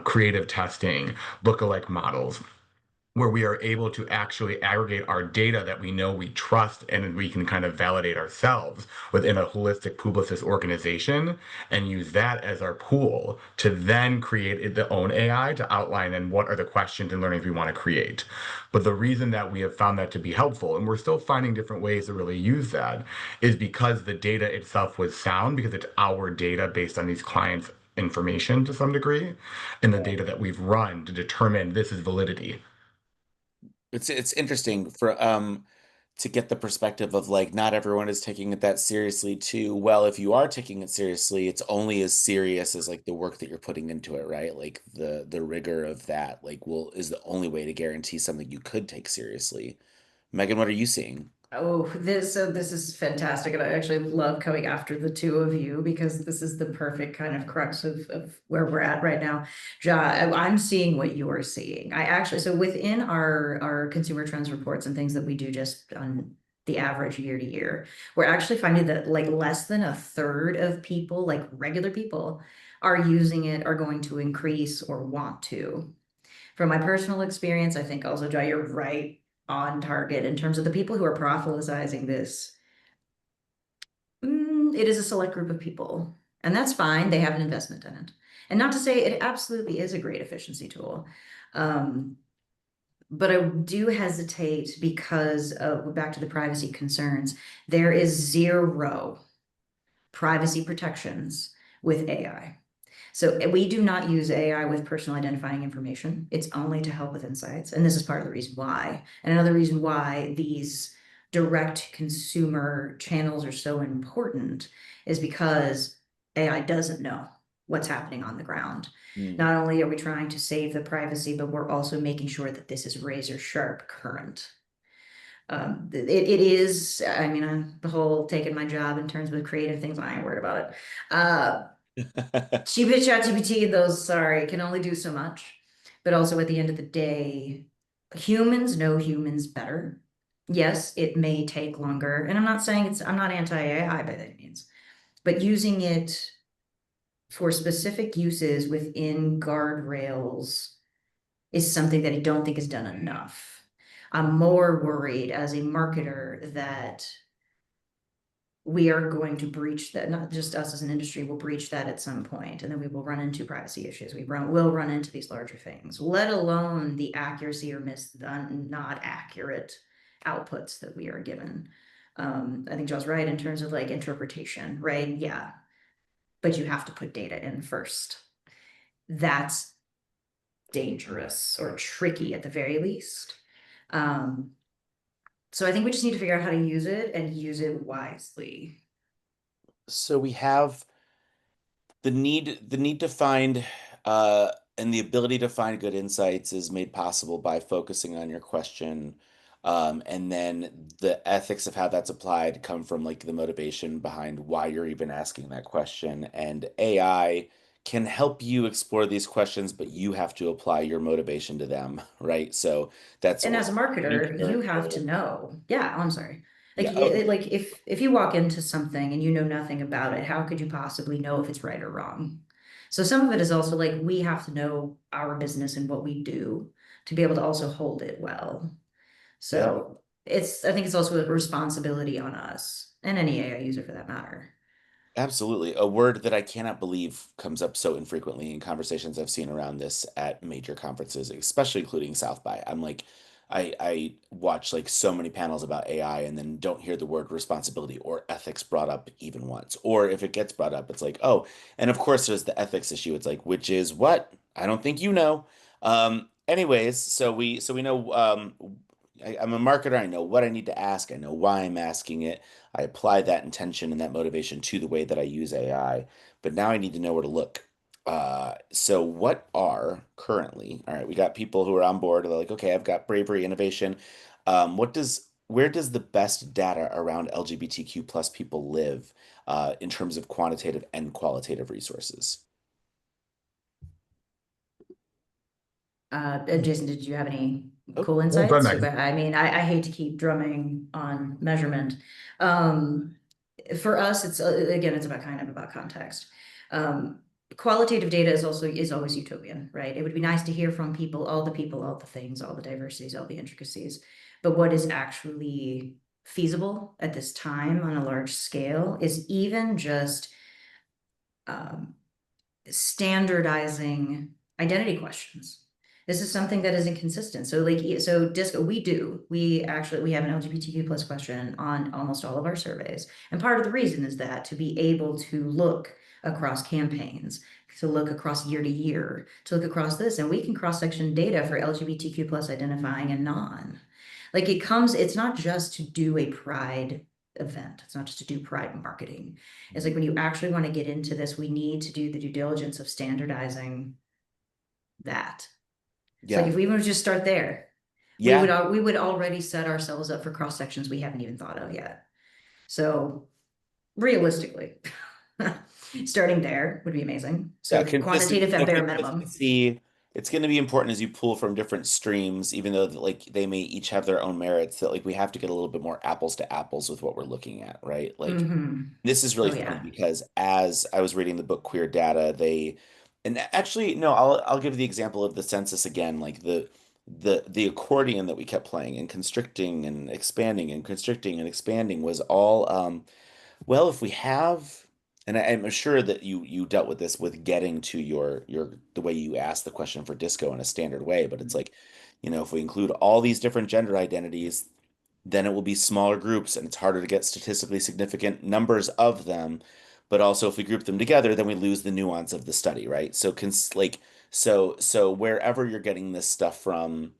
Speaker 3: creative testing, lookalike models, where we are able to actually aggregate our data that we know we trust and we can kind of validate ourselves within a holistic Publicis organization and use that as our pool to then create the own AI to outline and what are the questions and learnings we want to create. But the reason that we have found that to be helpful, and we're still finding different ways to really use that, is because the data itself was sound, because it's our data based on these clients' information to some degree, and the data that we've run to determine this is validity.
Speaker 1: It's interesting for to get the perspective of like not everyone is taking it that seriously too. Well, if you are taking it seriously, it's only as serious as like the work that you're putting into it, right? Like the rigor of that, like will is the only way to guarantee something you could take seriously. Megan, what are you seeing?
Speaker 2: Oh, this is fantastic, and I actually love coming after the two of you because this is the perfect kind of crux of where we're at right now. Ja, I'm seeing what you're seeing. I actually so within our consumer trends reports and things that we do just on the average year to year, we're actually finding that like less than a third of people, like regular people, are using it, are going to increase or want to. From my personal experience, I think also, Jai, you're right on target in terms of the people who are proselytizing this. It is a select group of people, and that's fine. They have an investment in it. And not to say it absolutely is a great efficiency tool. Um, but I do hesitate because of back to the privacy concerns. There is zero privacy protections with AI. So we do not use AI with personal identifying information. It's only to help with insights. And this is part of the reason why. And another reason why these direct consumer channels are so important is because AI doesn't know what's happening on the ground.
Speaker 1: Hmm.
Speaker 2: Not only are we trying to save the privacy, but we're also making sure that this is razor sharp current. It is, I mean, the whole taking my job in terms of creative things, I ain't worried about it. ChatGPT, those, sorry, can only do so much. But also at the end of the day, humans know humans better. Yes, it may take longer. And I'm not saying I'm not anti-AI by any means, but using it for specific uses within guardrails is something that I don't think is done enough. I'm more worried as a marketer that we are going to breach that, not just us as an industry will breach that at some point, and then we will run into privacy issues. Will run into these larger things, let alone the accuracy or not accurate outputs that we are given. I think Joe's right in terms of like interpretation, right? Yeah, but you have to put data in first. That's dangerous or tricky at the very least. So I think we just need to figure out how to use it and use it wisely.
Speaker 1: So we have the need to find and the ability to find good insights is made possible by focusing on your question. And then the ethics of how that's applied come from like the motivation behind why you're even asking that question. And AI can help you explore these questions, but you have to apply your motivation to them, right? So that's
Speaker 2: And as a marketer,
Speaker 1: your
Speaker 2: you have to know. Yeah, I'm sorry. Like,
Speaker 1: yeah. Oh,
Speaker 2: like if you walk into something and you know nothing about it, how could you possibly know if it's right or wrong? So some of it is also like we have to know our business and what we do to be able to also hold it well.
Speaker 1: yeah.
Speaker 2: So I think it's also a responsibility on us and any AI user for that matter.
Speaker 1: Absolutely. A word that I cannot believe comes up so infrequently in conversations I've seen around this at major conferences, especially including South by. I'm like, I watch like so many panels about AI and then don't hear the word responsibility or ethics brought up even once. Or if it gets brought up, it's like, oh, and of course there's the ethics issue. It's like, which is what? I don't think you know. Anyways, so we know I'm a marketer. I know what I need to ask. I know why I'm asking it. I apply that intention and that motivation to the way that I use AI. But now I need to know where to look. So what are currently, all right, we got people who are on board. They're like, okay, I've got bravery, innovation. Where does the best data around LGBTQ plus people live in terms of quantitative and qualitative resources?
Speaker 2: Jason, did you have any
Speaker 1: Oh,
Speaker 2: cool
Speaker 3: Well done,
Speaker 2: insights?
Speaker 3: Megan.
Speaker 2: I mean, I hate to keep drumming on measurement. Um, for us, it's again, it's about kind of about context. Um, Qualitative data is always utopian, right? It would be nice to hear from people, all the things, all the diversities, all the intricacies. But what is actually feasible at this time on a large scale is even just um, standardizing identity questions. This is something that is inconsistent. So so DISQO, we have an LGBTQ plus question on almost all of our surveys. And part of the reason is that to be able to look across campaigns, to look across year to year, to look across this, and we can cross-section data for LGBTQ plus identifying and non. Like it's not just to do a pride event. It's not just to do pride marketing. It's like when you actually want to get into this, we need to do the due diligence of standardizing that. It's like
Speaker 1: yeah,
Speaker 2: if we were to just start there,
Speaker 1: yeah,
Speaker 2: we would already set ourselves up for cross sections we haven't even thought of yet. So realistically, starting there would be amazing.
Speaker 1: yeah.
Speaker 2: So quantitative at bare minimum.
Speaker 1: Consistency. It's going to be important as you pull from different streams, even though like they may each have their own merits. That like we have to get a little bit more apples to apples with what we're looking at, right? Like
Speaker 2: Mm-hmm.
Speaker 1: this is really
Speaker 2: Oh
Speaker 1: funny
Speaker 2: yeah.
Speaker 1: because as I was reading the book Queer Data, and actually no, I'll give the example of the census again, like the accordion that we kept playing and constricting and expanding and constricting and expanding was all well, if we have, and I'm sure that you dealt with this with getting to your the way you ask the question for disco in a standard way, but it's like, if we include all these different gender identities, then it will be smaller groups and it's harder to get statistically significant numbers of them. But also if we group them together, then we lose the nuance of the study, right? So wherever you're getting this stuff from,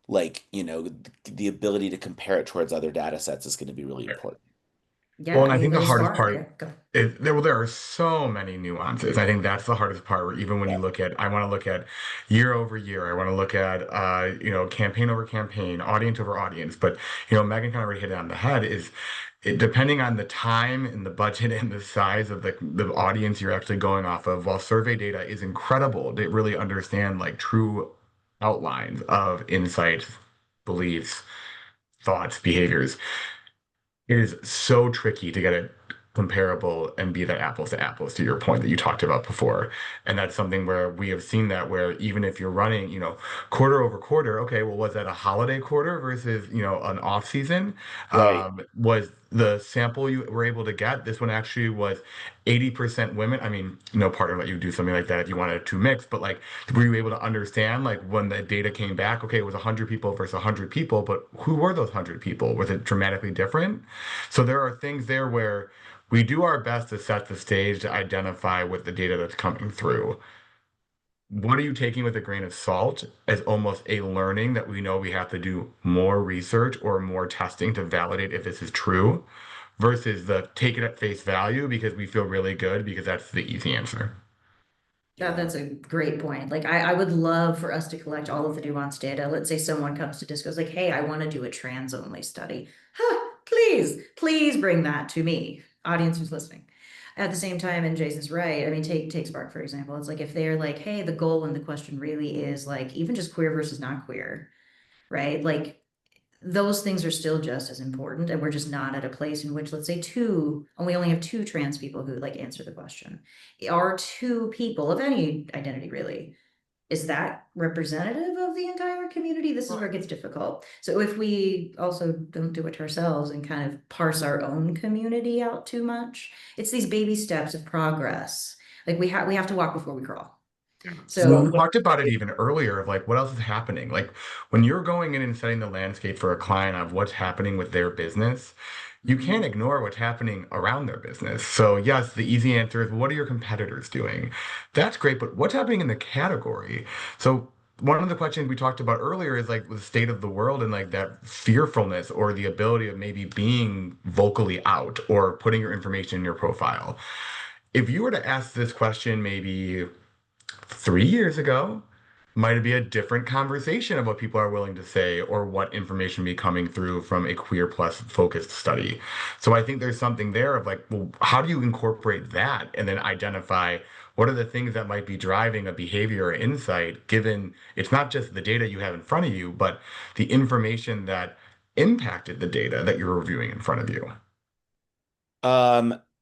Speaker 1: like, the ability to compare it towards other data sets is going to be really important.
Speaker 3: Well,
Speaker 2: Yeah,
Speaker 3: and I
Speaker 2: you
Speaker 3: think
Speaker 2: go
Speaker 3: the
Speaker 2: to
Speaker 3: hardest
Speaker 2: Spark.
Speaker 3: part
Speaker 2: Yeah, go.
Speaker 3: is there are so many nuances. I think that's the hardest part where even when
Speaker 1: Yeah.
Speaker 3: you look at, I want to look at year over year, I want to look at, campaign over campaign, audience over audience. But, Megan kind of already hit it on the head is depending on the time and the budget and the size of the audience you're actually going off of, while survey data is incredible to really understand like true outlines of insights, beliefs, thoughts, behaviors. It is so tricky to get it comparable and be that apples to apples to your point that you talked about before. And that's something where we have seen that where even if you're running, quarter over quarter, okay, well, was that a holiday quarter versus, an off season?
Speaker 1: Right.
Speaker 3: Was the sample you were able to get, this one actually was 80% women. I mean, no partner let you do something like that if you wanted to mix, but like, were you able to understand like when the data came back, okay, it was 100 people versus 100 people, but who were those 100 people? Was it dramatically different? So there are things there where we do our best to set the stage to identify with the data that's coming through. What are you taking with a grain of salt as almost a learning that we know we have to do more research or more testing to validate if this is true versus the take it at face value because we feel really good because that's the easy answer.
Speaker 1: Yeah.
Speaker 2: That's a great point. Like I would love for us to collect all of the nuanced data. Let's say someone comes to DISQO, like, hey, I want to do a trans only study. Huh, please bring that to me, audience who's listening. At the same time, and Jason's right. I mean, take Spark, for example. It's like if they're like, hey, the goal and the question really is like even just queer versus not queer, right? Like those things are still just as important, and we're just not at a place in which, let's say, and we only have two trans people who like answer the question. Are two people of any identity really, is that representative of the entire community? This is where it gets difficult. So if we also don't do it to ourselves and kind of parse our own community out too much, it's these baby steps of progress. Like we have to walk before we crawl.
Speaker 3: So we
Speaker 2: So
Speaker 3: talked about it even earlier of like what else is happening. Like when you're going in and setting the landscape for a client of what's happening with their business, you can't
Speaker 2: mhm.
Speaker 3: ignore what's happening around their business. So yes, the easy answer is, well, what are your competitors doing? That's great, but what's happening in the category? So one of the questions we talked about earlier is like the state of the world and like that fearfulness or the ability of maybe being vocally out or putting your information in your profile. If you were to ask this question maybe 3 years ago, might be a different conversation of what people are willing to say or what information be coming through from a queer plus focused study. So I think there's something there of like, well, how do you incorporate that and then identify what are the things that might be driving a behavior or insight, given it's not just the data you have in front of you, but the information that impacted the data that you're reviewing in front of you.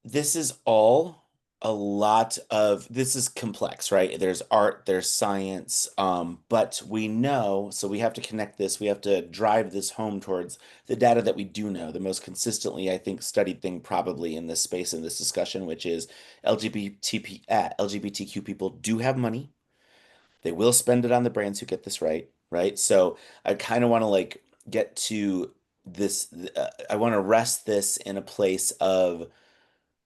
Speaker 1: This is all a lot of this is complex, right? There's art, there's science, but we know, so we have to connect this, we have to drive this home towards the data that we do know, the most consistently, I think, studied thing probably in this space in this discussion, which is LGBTQ people do have money. They will spend it on the brands who get this right, right? So I kind of want to like get to this, I want to rest this in a place of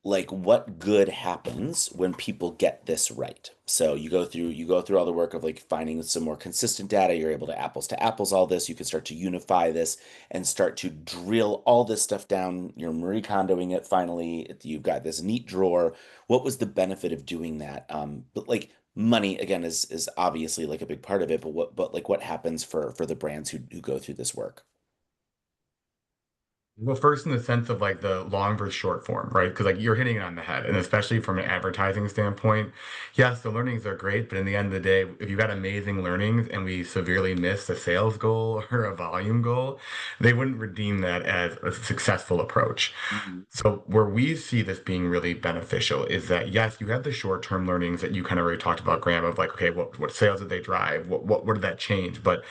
Speaker 1: like what good happens when people get this right. So you go through all the work of like finding some more consistent data. You're able to apples all this. You can start to unify this and start to drill all this stuff down. You're Marie Kondoing it finally. You've got this neat drawer. What was the benefit of doing that? But like money again is obviously like a big part of it, but like what happens for the brands who go through this work?
Speaker 3: Well, first in the sense of like the long versus short form, right? Because like you're hitting it on the head, and especially from an advertising standpoint, yes, the learnings are great, but in the end of the day, if you've got amazing learnings and we severely miss a sales goal or a volume goal, they wouldn't redeem that as a successful approach.
Speaker 1: Mhm.
Speaker 3: So where we see this being really beneficial is that yes, you have the short-term learnings that you kind of already talked about, Graham, of like, okay, what sales did they drive? What did that change? But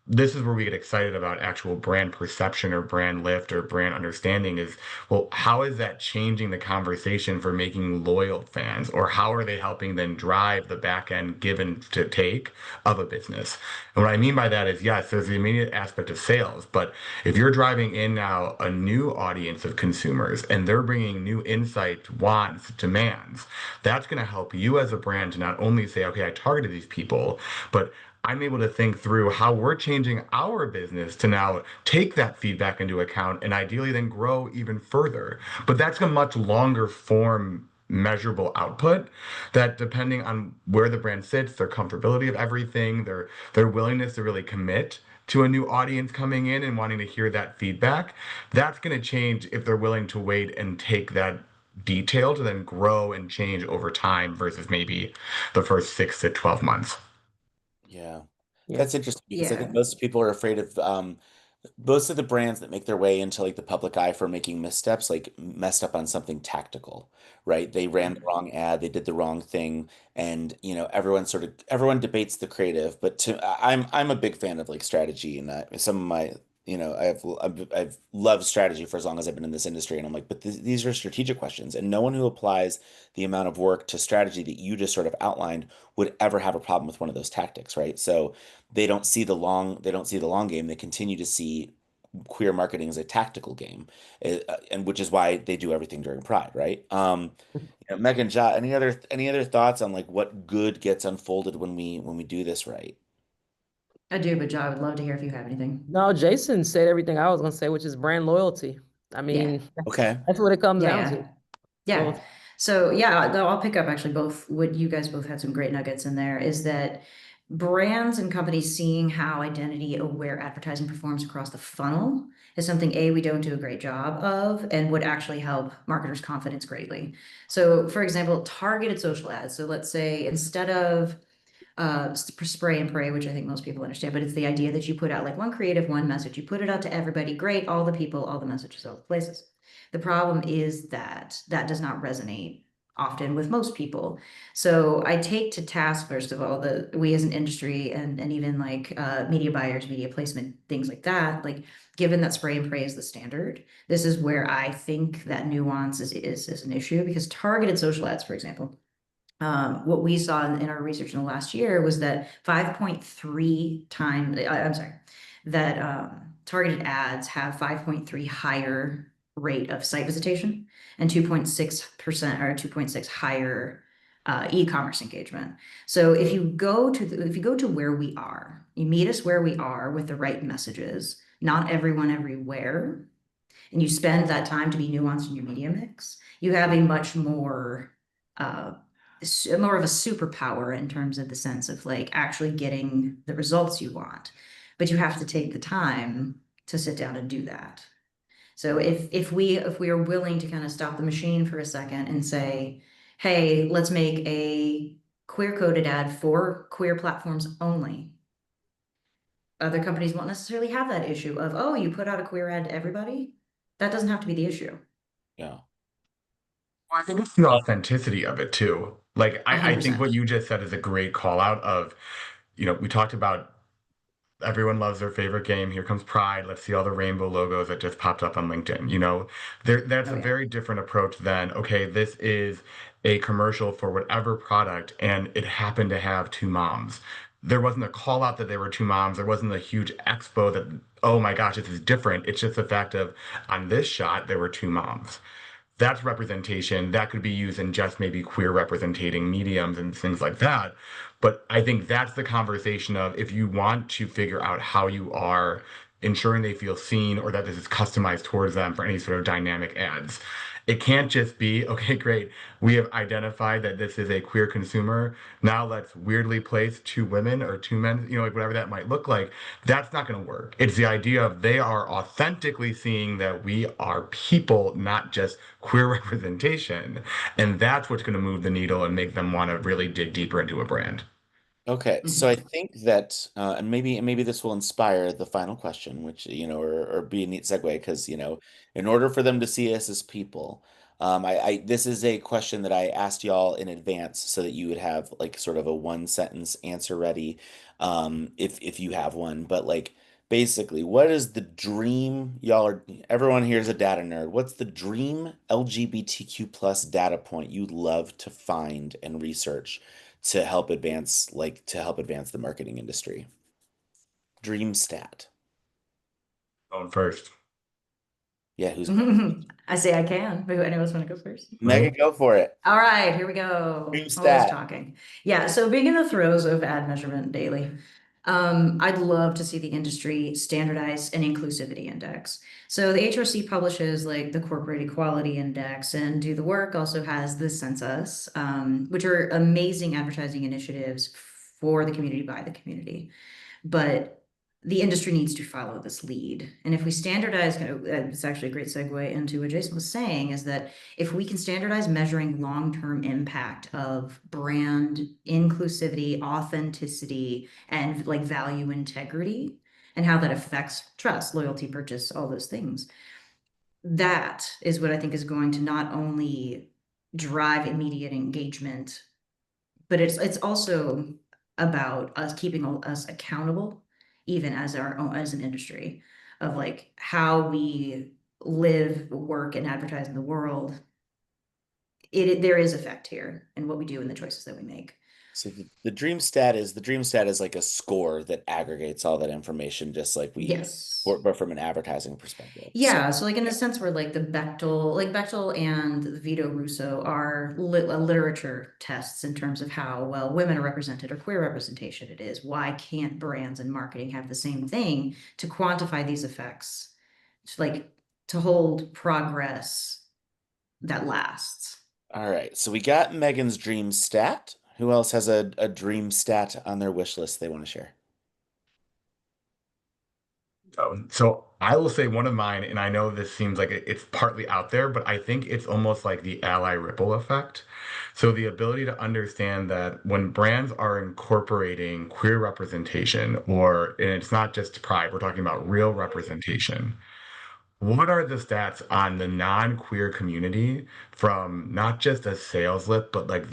Speaker 3: this is where we get excited about actual brand perception or brand lift or brand understanding is, well, how is that changing the conversation for making loyal fans, or how are they helping then drive the back end give and to take of a business? And what I mean by that is, yes, there's the immediate aspect of sales, but if you're driving in now a new audience of consumers and they're bringing new insight, wants, demands, that's going to help you as a brand to not only say, okay, I targeted these people, but I'm able to think through how we're changing our business to now take that feedback into account and ideally then grow even further. But that's a much longer form measurable output that depending on where the brand sits, their comfortability of everything, their willingness to really commit to a new audience coming in and wanting to hear that feedback, that's going to change if they're willing to wait and take that detail to then grow and change over time versus maybe the first 6 to 12 months.
Speaker 1: Yeah.
Speaker 4: Yeah.
Speaker 1: That's interesting because I think
Speaker 2: Yeah.
Speaker 1: most people are afraid of most of the brands that make their way into like the public eye for making missteps, like messed up on something tactical, right? They ran the wrong ad, they did the wrong thing, and everyone debates the creative, but I'm a big fan of like strategy and some of my I've loved strategy for as long as I've been in this industry, and I'm like, but these are strategic questions, and no one who applies the amount of work to strategy that you just sort of outlined would ever have a problem with one of those tactics, right? So they don't see the long game. They continue to see queer marketing as a tactical game, and which is why they do everything during Pride, right? Megan, Ja, any other thoughts on like what good gets unfolded when we do this right?
Speaker 2: I do, but Joe, I would love to hear if you have anything.
Speaker 4: No, Jason said everything I was gonna say, which is brand loyalty. I
Speaker 2: Yeah.
Speaker 4: mean,
Speaker 1: Okay.
Speaker 4: that's what it comes
Speaker 2: Yeah,
Speaker 4: down
Speaker 2: yeah.
Speaker 4: to.
Speaker 2: Yeah.
Speaker 4: So
Speaker 2: So yeah, I'll pick up actually both what you guys both had some great nuggets in there is that brands and companies seeing how identity aware advertising performs across the funnel is something we don't do a great job of and would actually help marketers' confidence greatly. So for example, targeted social ads. So let's say instead of spray and pray, which I think most people understand, but it's the idea that you put out like one creative, one message, you put it out to everybody, great, all the people, all the messages, all the places. The problem is that that does not resonate often with most people. So I take to task, first of all, the we as an industry and even like media buyers, media placement, things like that, like given that spray and pray is the standard, this is where I think that nuance is an issue because targeted social ads, for example, What we saw in our research in the last year was that 5.3 times, I'm sorry, that targeted ads have 5.3 higher rate of site visitation and 2.6% or 2.6 higher e-commerce engagement. So if you go to where we are, you meet us where we are with the right messages, not everyone everywhere, and you spend that time to be nuanced in your media mix, you have a much uh, more of a superpower in terms of the sense of like actually getting the results you want. But you have to take the time to sit down and do that. So if we are willing to kind of stop the machine for a second and say, hey, let's make a queer coded ad for queer platforms only. Other companies won't necessarily have that issue of, oh, you put out a queer ad to everybody. That doesn't have to be the issue.
Speaker 1: Yeah.
Speaker 3: Well, I think it's the authenticity of it too. Like I think
Speaker 2: 100%.
Speaker 3: what you just said is a great call out of, we talked about everyone loves their favorite game. Here comes Pride. Let's see all the rainbow logos that just popped up on LinkedIn. That's
Speaker 2: Oh
Speaker 3: a
Speaker 2: yeah.
Speaker 3: very different approach than, okay, this is a commercial for whatever product, and it happened to have two moms. There wasn't a call out that there were two moms. There wasn't a huge expo that, oh my gosh, this is different. It's just the fact of on this shot, there were two moms. That's representation that could be used in just maybe queer representing mediums and things like that. But I think that's the conversation of if you want to figure out how you are ensuring they feel seen or that this is customized towards them for any sort of dynamic ads. It can't just be, okay, great, we have identified that this is a queer consumer. Now let's weirdly place two women or two men, like whatever that might look like. That's not going to work. It's the idea of they are authentically seeing that we are people, not just queer representation. And that's what's going to move the needle and make them want to really dig deeper into a brand.
Speaker 1: Okay, so I
Speaker 2: Mhm.
Speaker 1: think that, and maybe this will inspire the final question, which or be a neat segue, because in order for them to see us as people, I this is a question that I asked y'all in advance so that you would have like sort of a one sentence answer ready, if you have one. But like basically, what is the dream? Everyone here is a data nerd. What's the dream LGBTQ plus data point you'd love to find and research to help advance the marketing industry? Dream stat.
Speaker 3: Going first.
Speaker 1: Yeah, who's
Speaker 2: I say I can. Who anyone else want to go first?
Speaker 1: Megan, go for it.
Speaker 2: All right, here we go.
Speaker 1: Dream
Speaker 2: Always
Speaker 1: stat.
Speaker 2: talking. Yeah, so being in the throes of ad measurement daily, I'd love to see the industry standardize an inclusivity index. So the HRC publishes like the Corporate Equality Index, and Do the Work also has the Census, which are amazing advertising initiatives for the community by the community. But the industry needs to follow this lead. And if we standardize, it's actually a great segue into what Jason was saying, is that if we can standardize measuring long-term impact of brand inclusivity, authenticity, and like value integrity, and how that affects trust, loyalty, purchase, all those things, that is what I think is going to not only drive immediate engagement, but it's also about us keeping us accountable, even as our own as an industry, of like how we live, work, and advertise in the world. There is effect here in what we do and the choices that we make.
Speaker 1: So the dream stat is like a score that aggregates all that information, just like
Speaker 2: Yes.
Speaker 1: but from an advertising perspective. So
Speaker 2: Yeah, so like in the
Speaker 1: yeah,
Speaker 2: sense where like Bechtel and Vito Russo are literature tests in terms of how well women are represented or queer representation it is. Why can't brands and marketing have the same thing to quantify these effects, to like to hold progress that lasts?
Speaker 1: all right. So we got Megan's dream stat. Who else has a dream stat on their wish list they want to share?
Speaker 3: So I will say one of mine, and I know this seems like it's partly out there, but I think it's almost like the ally ripple effect. So the ability to understand that when brands are incorporating queer representation, and it's not just pride, we're talking about real representation. What are the stats on the non-queer community from not just a sales lift, but like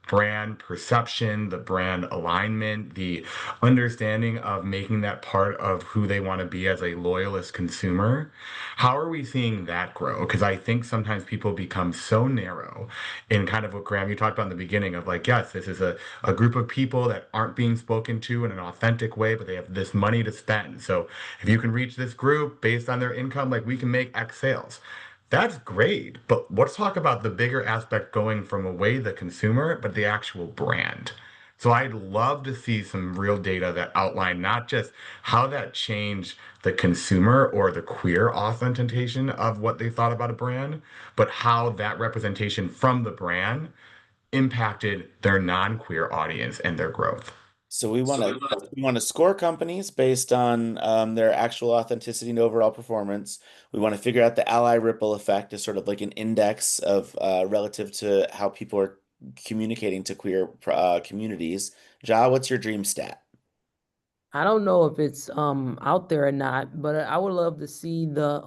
Speaker 3: brand perception, the brand alignment, the understanding of making that part of who they want to be as a loyalist consumer. How are we seeing that grow? Because I think sometimes people become so narrow in kind of what Graham, you talked about in the beginning of like, yes, this is a group of people that aren't being spoken to in an authentic way, but they have this money to spend. So if you can reach this group based on their income, like we can make X sales. That's great, but let's talk about the bigger aspect going from away the consumer, but the actual brand. So I'd love to see some real data that outline not just how that changed the consumer or the queer authentication of what they thought about a brand, but how that representation from the brand impacted their non-queer audience and their growth.
Speaker 1: So we want to score companies based on their actual authenticity and overall performance. We want to figure out the ally ripple effect as sort of like an index of relative to how people are communicating to queer communities. Ja, what's your dream stat?
Speaker 4: I don't know if it's out there or not, but I would love to see the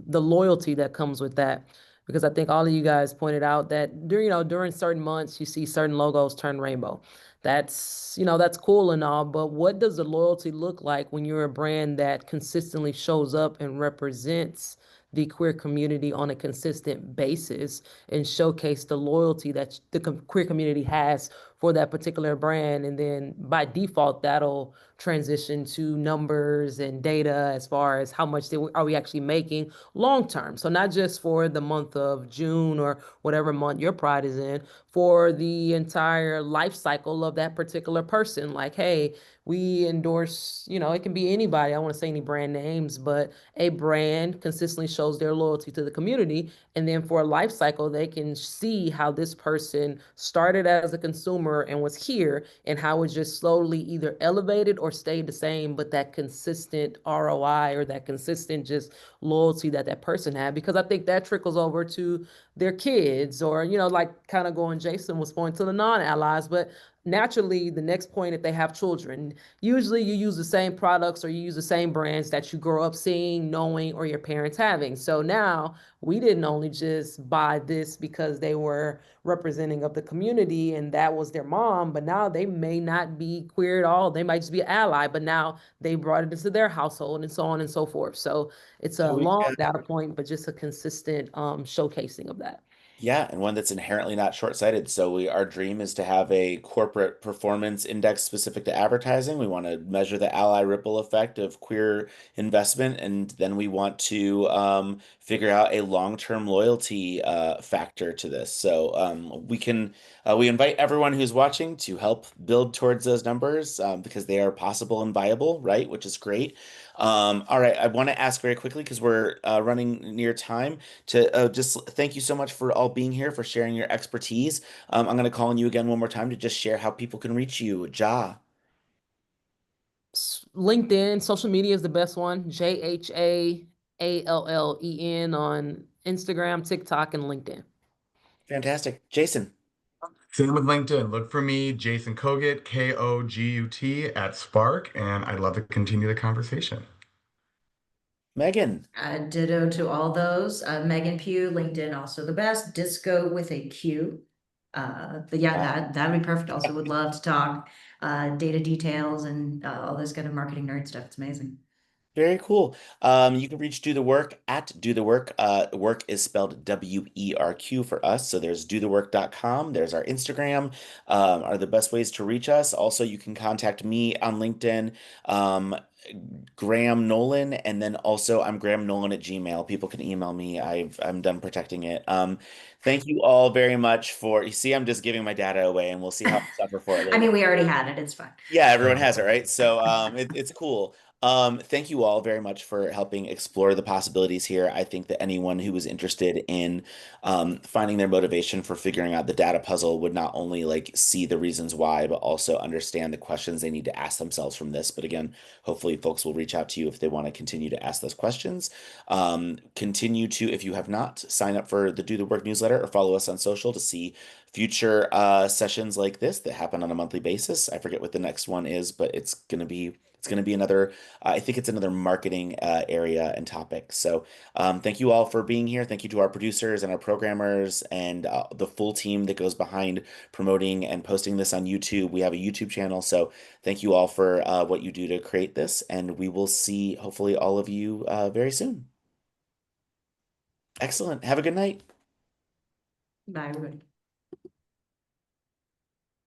Speaker 4: loyalty that comes with that because I think all of you guys pointed out that during certain months you see certain logos turn rainbow. That's cool and all, but what does the loyalty look like when you're a brand that consistently shows up and represents the queer community on a consistent basis and showcase the loyalty that the queer community has for that particular brand, and then by default that'll transition to numbers and data as far as how much are we actually making long term. So not just for the month of June or whatever month your pride is in, for the entire life cycle of that particular person. Like, hey, we endorse, it can be anybody. I don't want to say any brand names, but a brand consistently shows their loyalty to the community. And then for a life cycle, they can see how this person started as a consumer and was here and how it just slowly either elevated or stayed the same, but that consistent ROI or that consistent just loyalty that that person had, because I think that trickles over to their kids or, like kind of going, Jason was pointing to the non-allies, but naturally the next point, if they have children, usually you use the same products or you use the same brands that you grow up seeing, knowing, or your parents having. So now we didn't only just buy this because they were representing of the community and that was their mom, but now they may not be queer at all. They might just be an ally, but now they brought it into their household and so on and so forth. So it's a
Speaker 1: So we
Speaker 4: long data point, but just a consistent showcasing of that.
Speaker 1: Yeah, and one that's inherently not short-sighted. So our dream is to have a corporate performance index specific to advertising. We want to measure the ally ripple effect of queer investment, and then we want to figure out a long-term loyalty factor to this. So we invite everyone who's watching to help build towards those numbers because they are possible and viable, right? Which is great. All right, I want to ask very quickly because we're running near time to just thank you so much for all being here, for sharing your expertise. I'm going to call on you again one more time to just share how people can reach you. Ja.
Speaker 4: LinkedIn, social media is the best one. JHAALLEN on Instagram, TikTok, and LinkedIn.
Speaker 1: Fantastic. Jason.
Speaker 3: Same with LinkedIn. Look for me, Jason Kogut, Kogut at Spark, and I'd love to continue the conversation.
Speaker 1: Megan.
Speaker 2: Ditto to all those. Megan Pugh, LinkedIn, also the best. DISQO with a Q. But yeah, that'd be perfect. Also would love to talk data details and all this kind of marketing nerd stuff. It's amazing.
Speaker 1: Very cool. You can reach Do the Work at Do the Work. Work is spelled WERQ for us. So there's dothework.com. There's our Instagram, are the best ways to reach us. Also, you can contact me on LinkedIn, Graham Nolan, and then also I'm Graham Nolan at Gmail. People can email me. I'm done protecting it. Thank you all very much for, you see, I'm just giving my data away and we'll see how I suffer for it
Speaker 2: I
Speaker 1: later.
Speaker 2: mean, we already had it. It's fine.
Speaker 1: Yeah, everyone has it, right? So it's cool. Thank you all very much for helping explore the possibilities here. I think that anyone who was interested in finding their motivation for figuring out the data puzzle would not only like see the reasons why, but also understand the questions they need to ask themselves from this. But again, hopefully folks will reach out to you if they want to continue to ask those questions. Continue to, if you have not, sign up for the Do the Work newsletter or follow us on social to see future sessions like this that happen on a monthly basis. I forget what the next one is, but it's going to be It's going to be another, I think it's another marketing area and topic. So thank you all for being here. Thank you to our producers and our programmers and the full team that goes behind promoting and posting this on YouTube. We have a YouTube channel. So thank you all for what you do to create this. And we will see, hopefully, all of you very soon. Excellent. Have a good night.
Speaker 2: Bye, everybody.